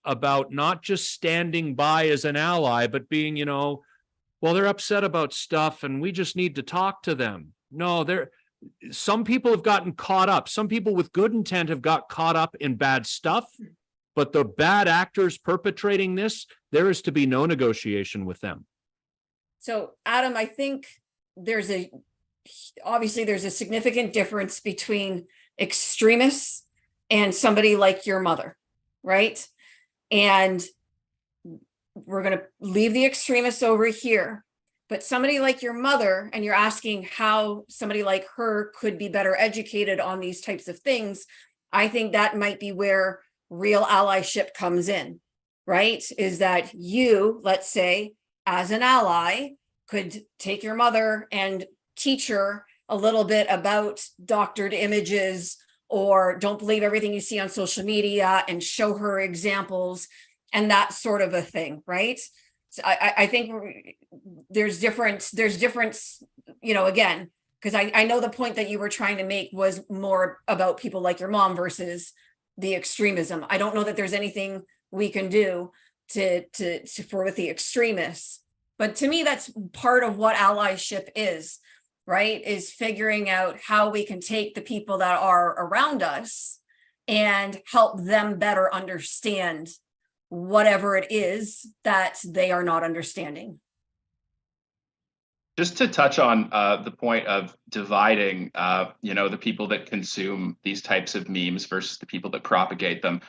not just standing by as an ally, but being, well, they're upset about stuff and we just need to talk to them. No, some people have gotten caught up. Some people with good intent have got caught up in bad stuff, but the bad actors perpetrating this, there is to be no negotiation with them. So, Adam, I think there's a significant difference between extremists and somebody like your mother, right? And we're going to leave the extremists over here, but somebody like your mother, and you're asking how somebody like her could be better educated on these types of things. I think that might be where real allyship comes in, right? Is that you, let's say, as an ally, could take your mother and teach her a little bit about doctored images, or don't believe everything you see on social media, and show her examples and that sort of a thing, right? So I think there's difference, you know, again, because I know the point that you were trying to make was more about people like your mom versus the extremism. I don't know that there's anything we can do for with the extremists, but to me, that's part of what allyship is, right? Is figuring out how we can take the people that are around us and help them better understand whatever it is that they are not understanding. Just to touch on the point of dividing, you know, the people that consume these types of memes versus the people that propagate them.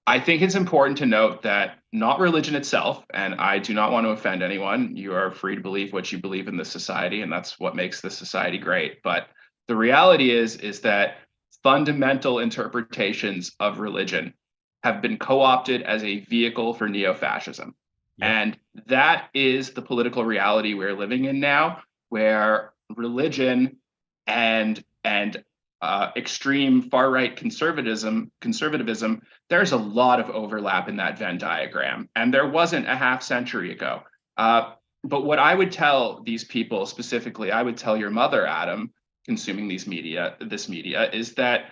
I think it's important to note that not religion itself, and I do not want to offend anyone. You are free to believe what you believe in this society, and that's what makes this society great. But the reality is that fundamental interpretations of religion have been co-opted as a vehicle for neo-fascism. Yep. And that is the political reality we're living in now, where religion and extreme far-right conservatism, there's a lot of overlap in that Venn diagram. And there wasn't a half century ago. But what I would tell these people specifically, I would tell your mother, Adam, consuming this media, is that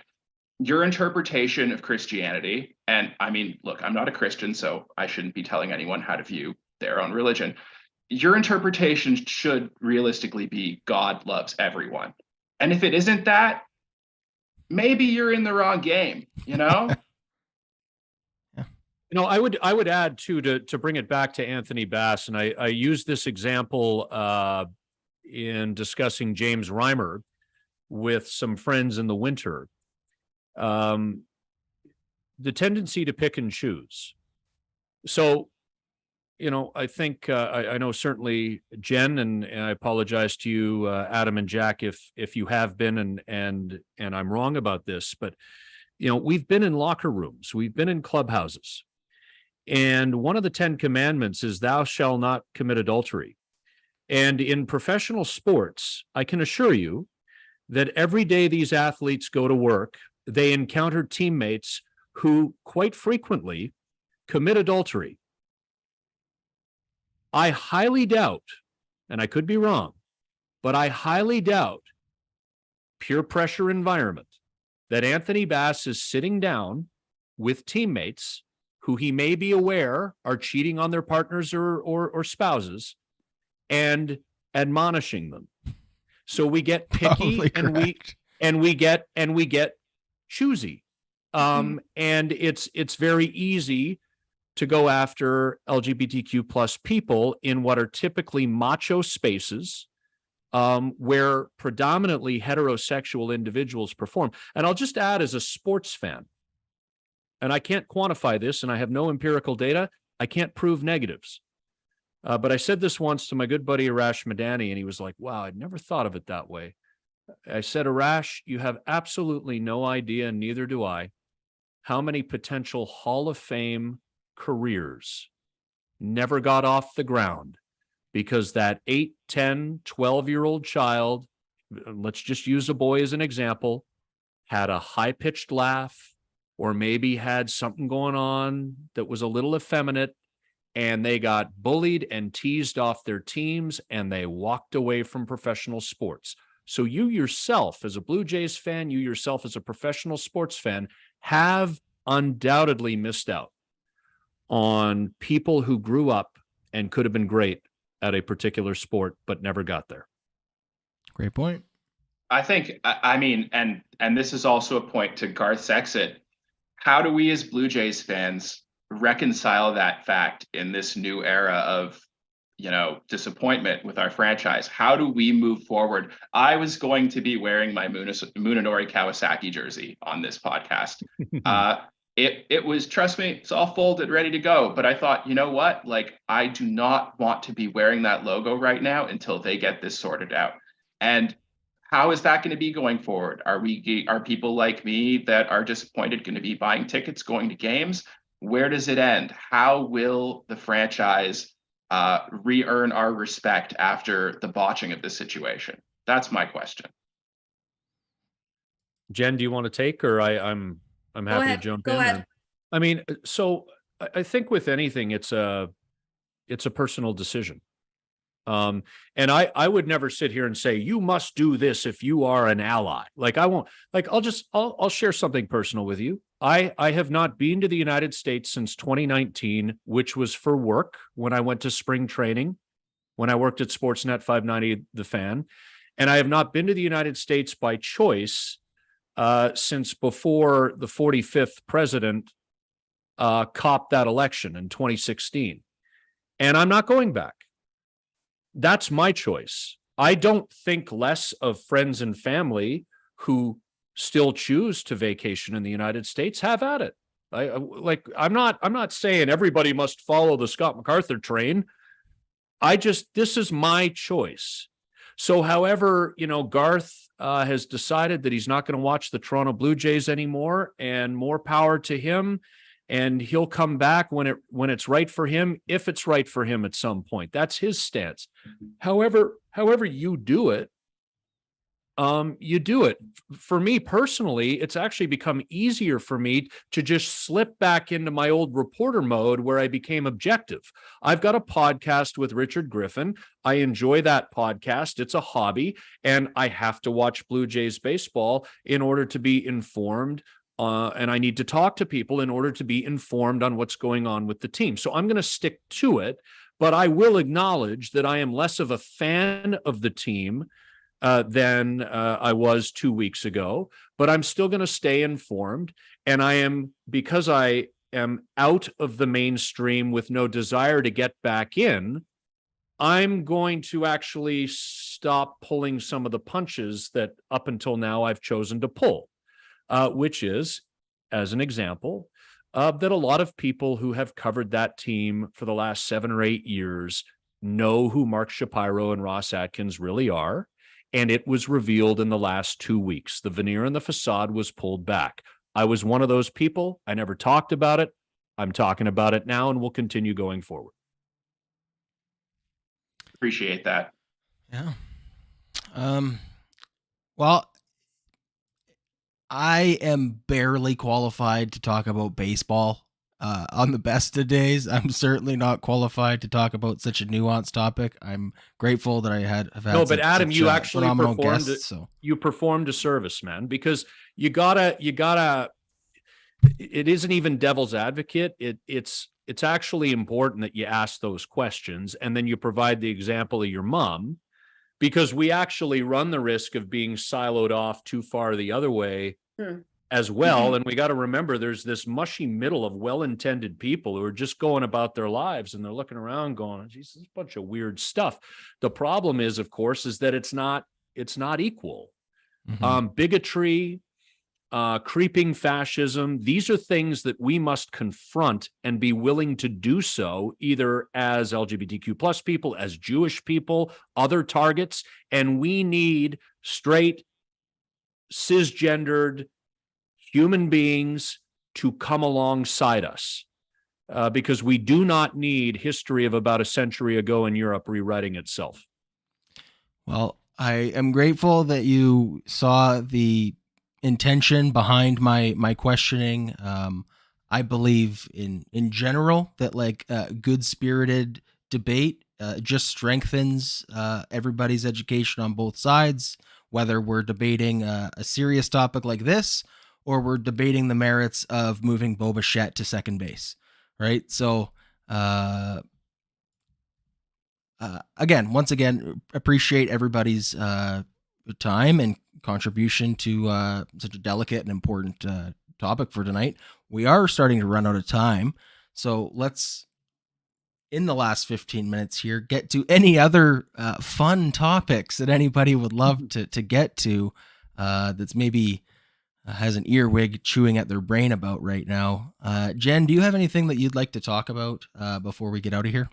your interpretation of Christianity, and I mean, look, I'm not a Christian, so I shouldn't be telling anyone how to view their own religion. Your interpretation should realistically be God loves everyone. And if it isn't that, maybe you're in the wrong game, you know? You know, I would add too, to bring it back to Anthony Bass, and I use this example in discussing James Reimer with some friends in the winter. The tendency to pick and choose. So, you know, I think I know certainly Jenn, and I apologize to you, Adam and Jack, if you have been and I'm wrong about this, but you know, we've been in locker rooms, we've been in clubhouses, and one of the 10 commandments is thou shalt not commit adultery. And in professional sports, I can assure you that every day these athletes go to work, they encounter teammates who quite frequently commit adultery. I highly doubt, and I could be wrong, but I highly doubt peer pressure environment that Anthony Bass is sitting down with teammates who he may be aware are cheating on their partners or spouses and admonishing them. So we get picky and we get choosy. And it's very easy to go after LGBTQ plus people in what are typically macho spaces, where predominantly heterosexual individuals perform. And I'll just add, as a sports fan, and I can't quantify this and I have no empirical data, I can't prove negatives. But I said this once to my good buddy Arash Madani, and he was like, wow, I'd never thought of it that way. I said, Arash, you have absolutely no idea, and neither do I, how many potential Hall of Fame careers never got off the ground because that 8, 10, 12-year-old child, let's just use a boy as an example, had a high-pitched laugh or maybe had something going on that was a little effeminate, and they got bullied and teased off their teams, and they walked away from professional sports. So you yourself, as a Blue Jays fan, you yourself as a professional sports fan, have undoubtedly missed out on people who grew up and could have been great at a particular sport, but never got there. Great point. I think, I mean, and this is also a point to Garth's exit. How do we as Blue Jays fans reconcile that fact in this new era of, you know, disappointment with our franchise? How do we move forward? I was going to be wearing my Munenori Kawasaki jersey on this podcast. It was, trust me, it's all folded, ready to go. But I thought, you know what? Like, I do not want to be wearing that logo right now until they get this sorted out. And how is that going to be going forward? Are people like me that are disappointed going to be buying tickets, going to games? Where does it end? How will the franchise re-earn our respect after the botching of this situation? That's my question. Jenn, do you want to take, or I'm happy to jump in. Go ahead. I mean, so I think with anything, it's a It's a personal decision. And I would never sit here and say, you must do this if you are an ally. Like, I won't, like, I'll share something personal with you. I have not been to the United States since 2019, which was for work when I went to spring training, when I worked at Sportsnet 590, The Fan. And I have not been to the United States by choice since before the 45th president copped that election in 2016. And I'm not going back. That's my choice. I don't think less of friends and family who still choose to vacation in the United States. Have at it. I'm not saying everybody must follow the Scott MacArthur train. This is my choice. So, however, Garth has decided that he's not going to watch the Toronto Blue Jays anymore, and more power to him. And he'll come back when it's right for him, if it's right for him at some point. That's his stance. However you do it, you do it. For me personally, it's actually become easier for me to just slip back into my old reporter mode where I became objective. I've got a podcast with Richard Griffin. I enjoy that podcast. It's a hobby, and I have to watch Blue Jays baseball in order to be informed. And I need to talk to people in order to be informed on what's going on with the team. So I'm going to stick to it, but I will acknowledge that I am less of a fan of the team than I was 2 weeks ago, but I'm still going to stay informed. And because I am out of the mainstream with no desire to get back in, I'm going to actually stop pulling some of the punches that up until now I've chosen to pull. Which is, as an example, that a lot of people who have covered that team for the last 7 or 8 years know who Mark Shapiro and Ross Atkins really are. And it was revealed in the last 2 weeks. The veneer and the facade was pulled back. I was one of those people. I never talked about it. I'm talking about it now, and we'll continue going forward. Appreciate that. Yeah. Well, I am barely qualified to talk about baseball on the best of days. I'm certainly not qualified to talk about such a nuanced topic. I'm grateful that I have had. No, but Adam, you actually performed. You performed a service, man, because you gotta. It isn't even devil's advocate. It's actually important that you ask those questions, and then you provide the example of your mom. Because we actually run the risk of being siloed off too far the other way as well. Mm-hmm. And we got to remember there's this mushy middle of well-intended people who are just going about their lives, and they're looking around going, geez, this is a bunch of weird stuff. The problem is, of course, is that it's not equal. Mm-hmm. Bigotry, creeping fascism, these are things that we must confront and be willing to do so, either as LGBTQ plus people, as Jewish people, other targets. And we need straight, cisgendered human beings to come alongside us, because we do not need history of about a century ago in Europe rewriting itself. Well, I am grateful that you saw the intention behind my questioning. I believe in general that good spirited debate just strengthens everybody's education on both sides, whether we're debating a serious topic like this or we're debating the merits of moving Bo Bichette to second base, right? So once again, appreciate everybody's time and contribution to such a delicate and important topic for tonight. We are starting to run out of time, so let's, in the last 15 minutes here, get to any other fun topics that anybody would love to get to that's maybe has an earwig chewing at their brain about right now. Jen, do you have anything that you'd like to talk about before we get out of here?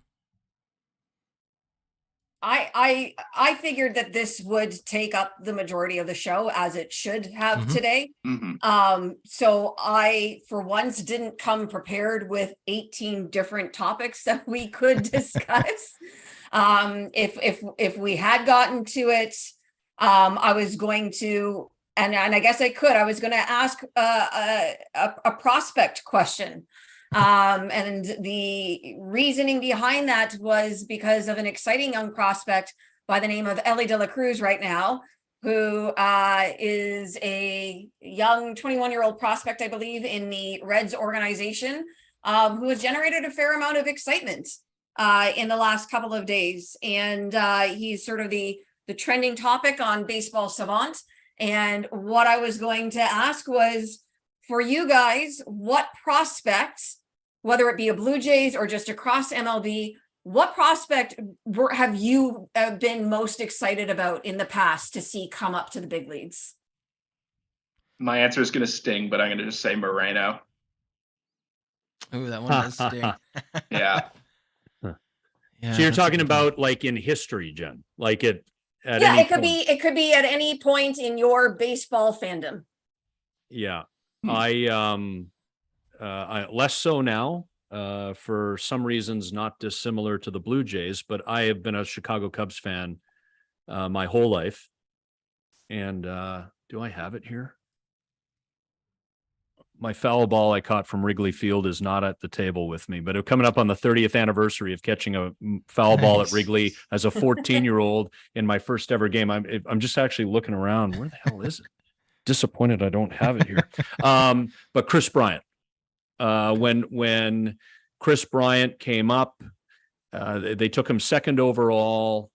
I figured that this would take up the majority of the show, as it should have today. Mm-hmm. So I, for once, didn't come prepared with 18 different topics that we could discuss. If we had gotten to it, I was going to, and I guess I was going to ask a prospect question. And the reasoning behind that was because of an exciting young prospect by the name of Ellie De La Cruz right now, who is a young 21-year-old prospect, I believe, in the Reds organization, who has generated a fair amount of excitement in the last couple of days. And he's sort of the trending topic on Baseball Savant. And what I was going to ask was, for you guys, what prospects, whether it be a Blue Jays or just across MLB, what prospect have you been most excited about in the past to see come up to the big leagues? My answer is going to sting, but I'm going to just say Moreno. Ooh, that one does sting. Yeah. Yeah, So you're that's a talking good one. about like in history, Jen, like at Yeah, any it could point. be at any point in your baseball fandom. Yeah. Hmm. I less so now, for some reasons not dissimilar to the Blue Jays, but I have been a Chicago Cubs fan my whole life. And do I have it here? My foul ball I caught from Wrigley Field is not at the table with me, but coming up on the 30th anniversary of catching a foul ball at Nice. Wrigley as a 14-year-old in my first ever game. I'm just actually looking around. Where the hell is it? Disappointed I don't have it here. But Chris Bryant, when Chris Bryant came up, they took him second overall.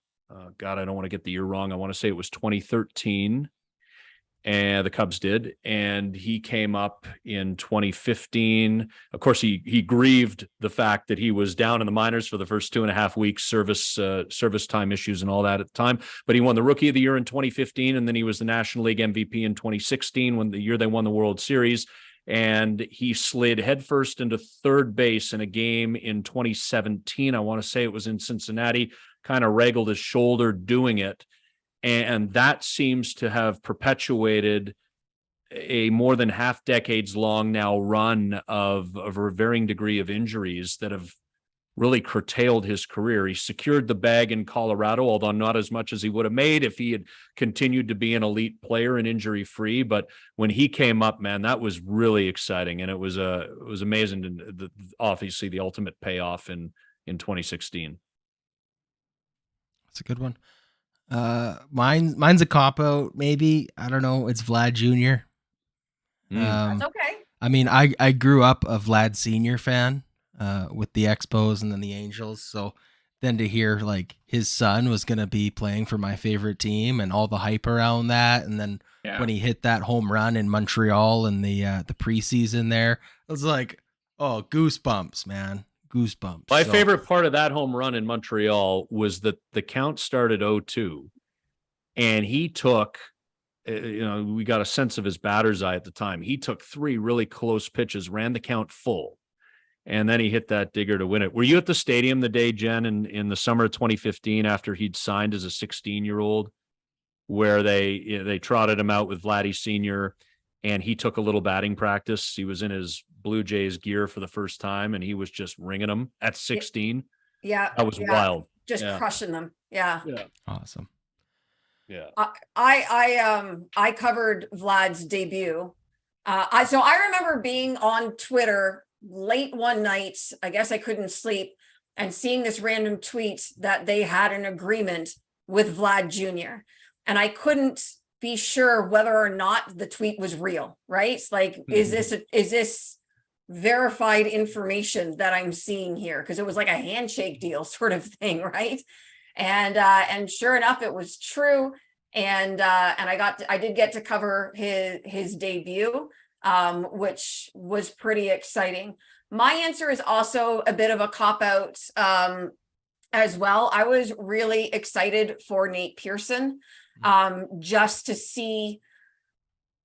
God, I don't want to get the year wrong. I want to say it was 2013. And the Cubs did, and he came up in 2015. Of course, he grieved the fact that he was down in the minors for the first 2.5 weeks, service time issues and all that at the time. But he won the Rookie of the Year in 2015, and then he was the National League MVP in 2016, when the year they won the World Series. And he slid headfirst into third base in a game in 2017. I want to say it was in Cincinnati. Kind of regaled his shoulder doing it. And that seems to have perpetuated a more than half decades long now run of a varying degree of injuries that have really curtailed his career. He secured the bag in Colorado, although not as much as he would have made if he had continued to be an elite player and injury free. But when he came up, man, that was really exciting. And it was amazing. And obviously the ultimate payoff in 2016. That's a good one. Mine's a cop out, maybe. I don't know. It's Vlad Jr. That's okay. I mean, I grew up a Vlad Sr. fan, with the Expos and then the Angels. So then to hear like his son was going to be playing for my favorite team and all the hype around that. And then when he hit that home run in Montreal in the preseason there, I was like, oh, goosebumps, man. Goosebumps. My favorite part of that home run in Montreal was that the count started 0-2, and he took, we got a sense of his batter's eye at the time. He took 3 really close pitches, ran the count full, and then he hit that digger to win it. Were you at the stadium the day, Jen, in the summer of 2015 after he'd signed as a 16-year-old, where they trotted him out with Vladdy Sr., and he took a little batting practice? He was in his Blue Jays gear for the first time, and he was just ringing them at 16. Yeah. That was wild. Just crushing them. Yeah. Awesome. Yeah. I covered Vlad's debut. So I remember being on Twitter late one night. I guess I couldn't sleep, and seeing this random tweet that they had an agreement with Vlad Jr. And I couldn't be sure whether or not the tweet was real, right? Like, is this verified information that I'm seeing here? Because it was like a handshake deal sort of thing, right? And sure enough, it was true. And I did get to cover his debut, which was pretty exciting. My answer is also a bit of a cop-out as well. I was really excited for Nate Pearson, just to see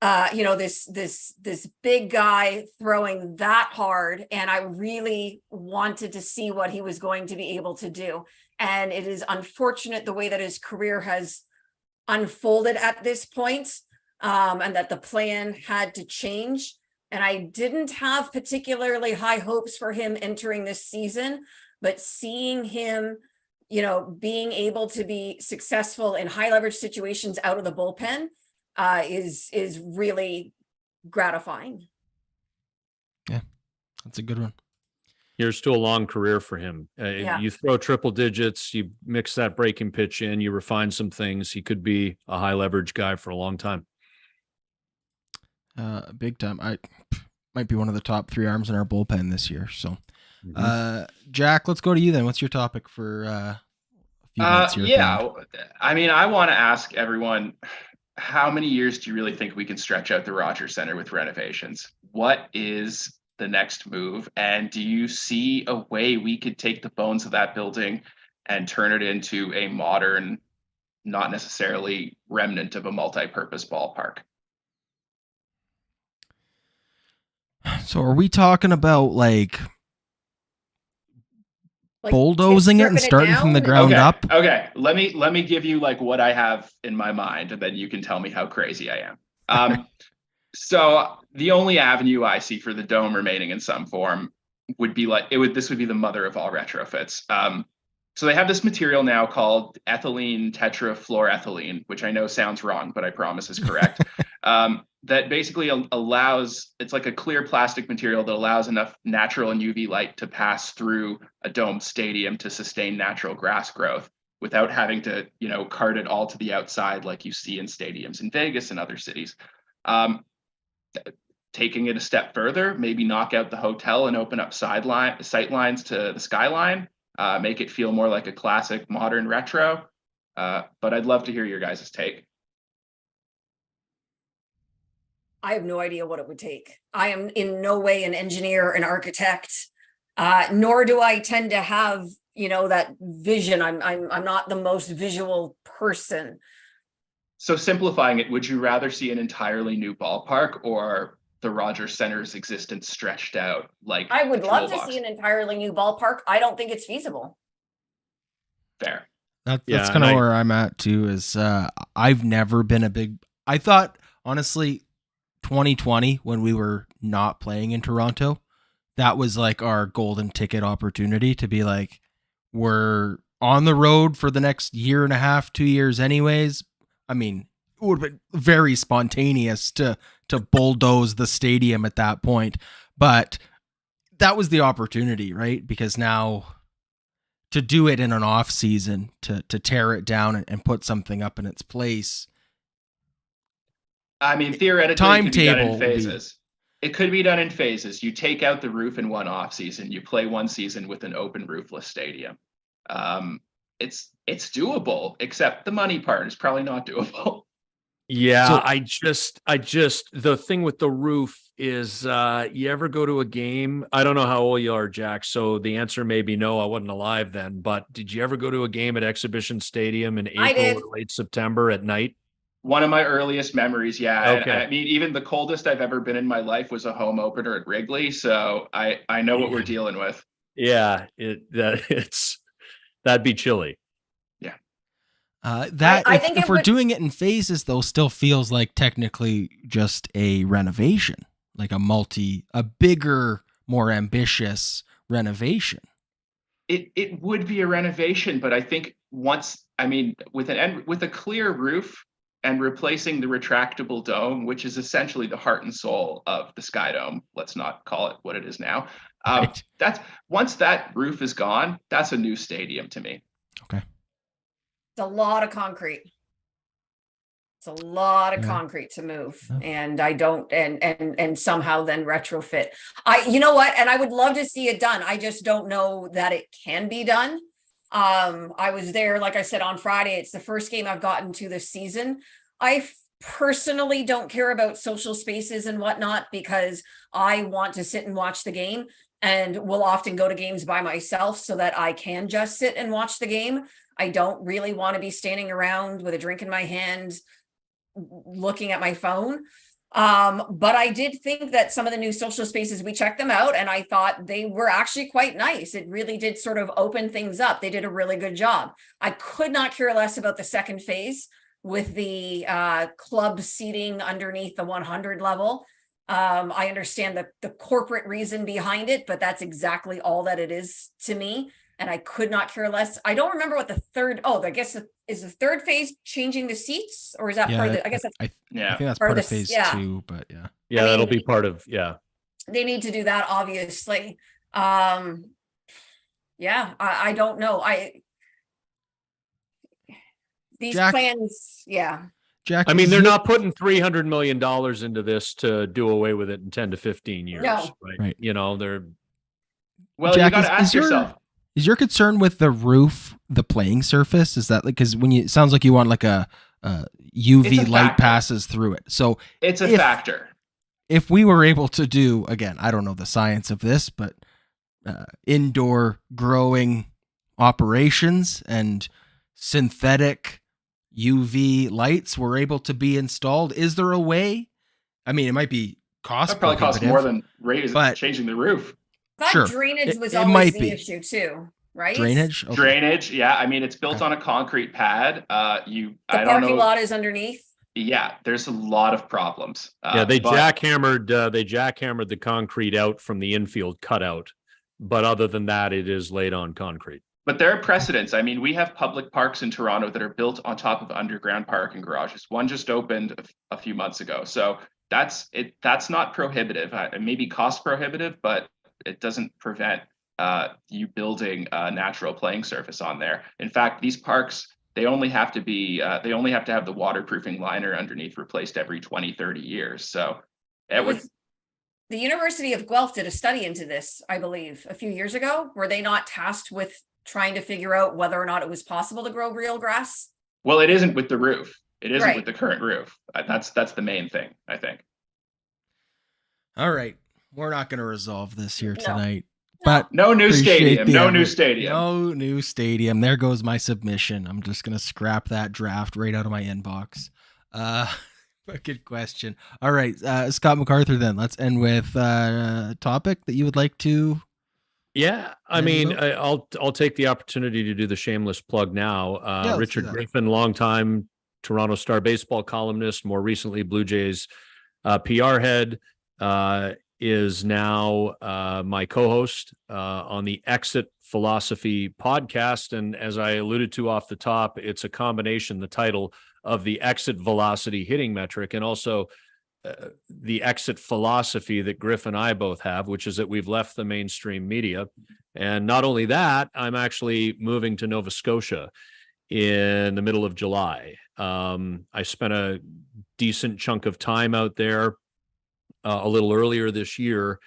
this big guy throwing that hard, and I really wanted to see what he was going to be able to do. And it is unfortunate the way that his career has unfolded at this point, and that the plan had to change. And I didn't have particularly high hopes for him entering this season, but seeing him being able to be successful in high leverage situations out of the bullpen is really gratifying. Yeah, that's a good one. Here's to a long career for him. Yeah. You throw triple digits, you mix that breaking pitch in, you refine some things. He could be a high leverage guy for a long time. Big time. I might be one of the top 3 arms in our bullpen this year. So, Jack, let's go to you then. What's your topic for a few minutes here? Yeah, I mean, I want to ask everyone, how many years do you really think we can stretch out the Rogers Center with renovations? What is the next move? And do you see a way we could take the bones of that building and turn it into a modern, not necessarily remnant of a multi-purpose ballpark? So are we talking about like bulldozing it and starting from the ground up? Okay. Let me give you like what I have in my mind, and then you can tell me how crazy I am. So the only avenue I see for the dome remaining in some form would be this would be the mother of all retrofits. So they have this material now called ethylene tetrafluoroethylene, which I know sounds wrong, but I promise is correct. That basically allows, it's like a clear plastic material that allows enough natural and UV light to pass through a domed stadium to sustain natural grass growth without having to, cart it all to the outside like you see in stadiums in Vegas and other cities. Taking it a step further, maybe knock out the hotel and open up sight lines to the skyline, make it feel more like a classic modern retro. But I'd love to hear your guys' take. I have no idea what it would take. I am in no way an engineer, an architect, nor do I tend to have, that vision. I'm not the most visual person. So simplifying it, would you rather see an entirely new ballpark or the Rogers Center's existence stretched out? Like I would love to see an entirely new ballpark. I don't think it's feasible. Fair. That's kind of where I'm at too. Is I've never been I thought honestly, 2020 when we were not playing in Toronto, that was like our golden ticket opportunity to be like, we're on the road for the next year and a half, 2 years anyways. I mean, it would have been very spontaneous to bulldoze the stadium at that point, but that was the opportunity, right? Because now to do it in an off season, to tear it down and put something up in its place. I mean, theoretically, it could be done in phases. You take out the roof in one off season. You play one season with an open roofless stadium. It's doable, except the money part is probably not doable. Yeah, so, I just the thing with the roof is you ever go to a game? I don't know how old you are, Jack, so the answer may be no, I wasn't alive then, but did you ever go to a game at Exhibition Stadium in April or late September at night? One of my earliest memories, yeah. Okay. I mean, even the coldest I've ever been in my life was a home opener at Wrigley, so I know what we're dealing with. Yeah, that'd be chilly. Yeah. I think if we're doing it in phases, though, still feels like technically just a renovation, like a bigger, more ambitious renovation. It would be a renovation, but I think with a clear roof and replacing the retractable dome, which is essentially the heart and soul of the Sky Dome, let's not call it what it is now. Right. That's once that roof is gone, that's a new stadium to me. Okay. It's a lot of concrete. It's a lot of concrete to move. And I don't, and somehow then retrofit. You know what? And I would love to see it done. I just don't know that it can be done. I was there, like I said, on Friday. It's the first game I've gotten to this season. I personally don't care about social spaces and whatnot because I want to sit and watch the game, and will often go to games by myself so that I can just sit and watch the game. I don't really want to be standing around with a drink in my hand looking at my phone. But I did think that some of the new social spaces, we checked them out and I thought they were actually quite nice. It really did sort of open things up. They did a really good job. I could not care less about the second phase with the club seating underneath the 100 level. I understand the corporate reason behind it, but that's exactly all that it is to me. And I could not care less. I don't remember what I guess is the third phase changing the seats, or is that part of it? I guess that's, I think that's part of phase 2, but yeah. Yeah, that'll be part of, yeah. They need to do that, obviously. Yeah, I don't know. These Jack- plans, yeah. Jack, I mean, is they're your- not putting $300 million into this to do away with it in 10 to 15 years, No. Right. You know, they're Well, Jack, you got to ask yourself. Is your concern with the roof, the playing surface? Is that like, because it sounds like you want like a UV It's a light factor. passes through it. So It's a if- factor. if we were able to do, again, I don't know the science of this, but indoor growing operations and synthetic UV lights were able to be installed, is there a way? I mean, it might be cost That probably costs prohibitive, more than but- changing the roof. Thought Sure. drainage was It always might the be. issue too, right? Drainage? Okay. Drainage, yeah. I mean, it's built Okay. on a concrete pad. I The don't parking know. lot is underneath. Yeah, there's a lot of problems. they but- jackhammered the concrete out from the infield cutout. But other than that, it is laid on concrete. But there are precedents. I mean, we have public parks in Toronto that are built on top of underground parking garages. One just opened a few months ago. So that's not prohibitive. It may be cost prohibitive, but it doesn't prevent you building a natural playing surface on there. In fact, these parks, they only have to have the waterproofing liner underneath replaced every 20, 30 years. So The University of Guelph did a study into this, I believe, a few years ago. Were they not tasked with trying to figure out whether or not it was possible to grow real grass? well, it isn't with the roof. It isn't Right. with the current roof. That's the main thing, I think. All right. We're not going to resolve this here No. tonight. But No new appreciate stadium. the No new effort. stadium. No new stadium. There goes my submission. I'm just going to scrap that draft right out of my inbox. Good question. All right, Scott McArthur, then let's end with a topic that you would like to. Yeah, I There you mean, go. I'll take the opportunity to do the shameless plug now. let's do Richard that. Griffin, longtime Toronto Star baseball columnist, more recently Blue Jays PR head, is now my co-host on the Exit Philosophy podcast. And as I alluded to off the top, it's a combination, the title of the exit velocity hitting metric and also the exit philosophy that Griff and I both have, which is that we've left the mainstream media. And not only that, I'm actually moving to Nova Scotia in the middle of July. I spent a decent chunk of time out there a little earlier this year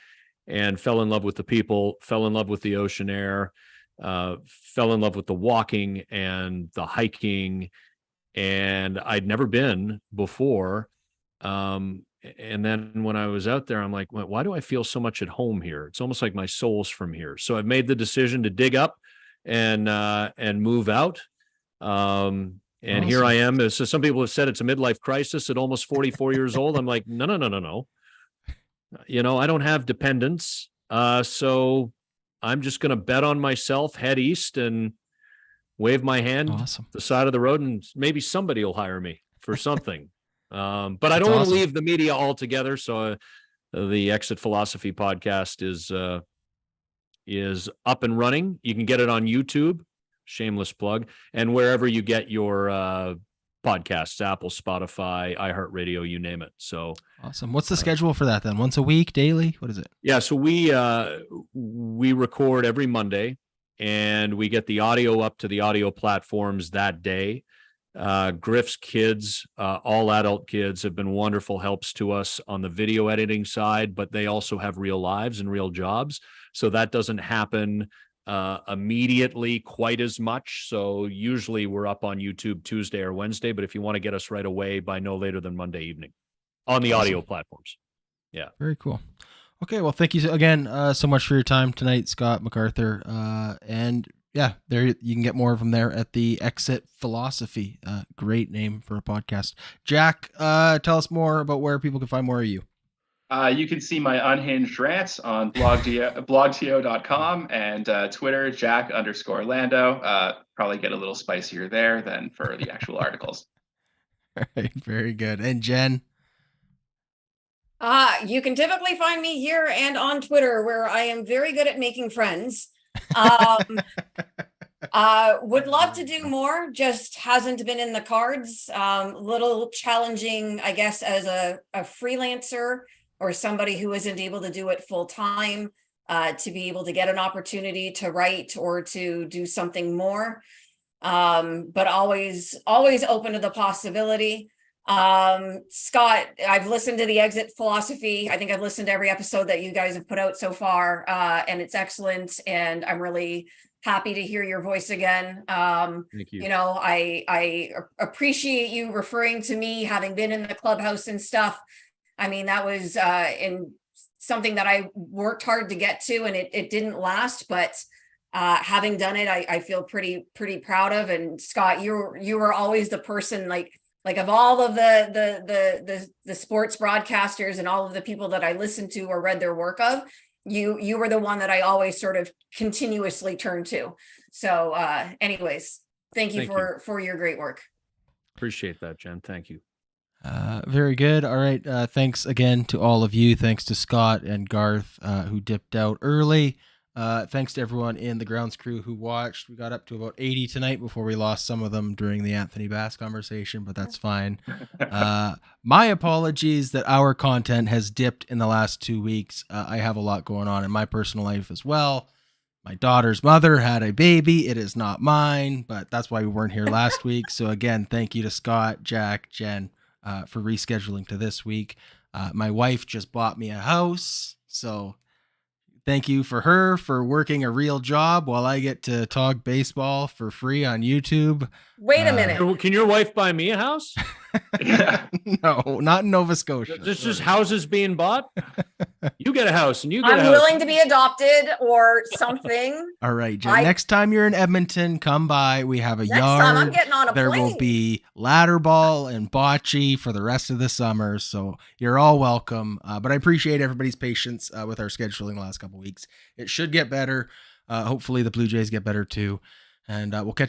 and fell in love with the people, fell in love with the ocean air, fell in love with the walking and the hiking. And I'd never been before. And then when I was out there, I'm like, why do I feel so much at home here? It's almost like my soul's from here. So I've made the decision to dig up and move out. And here I am. So some people have said it's a midlife crisis at almost 44 years old. I'm like, no. You know, I don't have dependents. So I'm just going to bet on myself, head east and wave my hand the side of the road, and maybe somebody will hire me for something. But I don't want to leave the media altogether. So the Exit Philosophy podcast is up and running. You can get it on YouTube, shameless plug, and wherever you get your podcasts, Apple, Spotify, iHeartRadio, you name it. So awesome. What's the schedule for that then? Once a week, daily? What is it? Yeah, so we record every Monday, and we get the audio up to the audio platforms that day. Griff's kids, all adult kids, have been wonderful helps to us on the video editing side, but they also have real lives and real jobs. So that doesn't happen immediately quite as much. So usually we're up on YouTube Tuesday or Wednesday, but if you want to get us right away, by no later than Monday evening on the audio platforms. Yeah. Very cool. Okay. Well, thank you again so much for your time tonight, Scott McArthur. And yeah, there you can get more of them there at the Exit Philosophy. Great name for a podcast. Jack, tell us more about where people can find more of you. You can see my unhinged rants on blogto.com and Twitter, Jack_Landau. Probably get a little spicier there than for the actual articles. All right, very good. And Jen? You can typically find me here and on Twitter, where I am very good at making friends. Would love to do more, just hasn't been in the cards. Little challenging, I guess, as a freelancer or somebody who isn't able to do it full time. to be able to get an opportunity to write or to do something more. But always open to the possibility. Scott, I've listened to the exit philosophy. I think I've listened to every episode that you guys have put out so far, and it's excellent. And I'm really happy to hear your voice again. Thank you. You know, I appreciate you referring to me having been in the clubhouse and stuff. I mean, that was in something that I worked hard to get to, and it didn't last, but having done it, I feel pretty proud of. And Scott, you were always the person, like of all of the sports broadcasters and all of the people that I listened to or read their work of, you were the one that I always sort of continuously turned to. So anyways, thank you for your great work. Appreciate that, Jen. Thank you. Very good. All right. Thanks again to all of you. Thanks to Scott and Garth, who dipped out early. Thanks to everyone in the grounds crew who watched. We got up to about 80 tonight before we lost some of them during the Anthony Bass conversation, but that's fine. My apologies that our content has dipped in the last 2 weeks. I have a lot going on in my personal life as well. My daughter's mother had a baby. It is not mine, but that's why we weren't here last week. So again, thank you to Scott, Jack, Jen, for rescheduling to this week. My wife just bought me a house, so thank you for her for working a real job while I get to talk baseball for free on YouTube. Wait a minute. Can your wife buy me a house? No, not in Nova Scotia. This is houses being bought. You get a house and you get a I'm house. willing to be adopted or something. All right, Jen. Next time you're in Edmonton, come by. We have a Next yard. time I'm getting on a there plane. will be ladder ball and bocce for the rest of the summer, so you're all welcome. But I appreciate everybody's patience with our scheduling the last couple weeks. It should get better. Hopefully the Blue Jays get better too, and we'll catch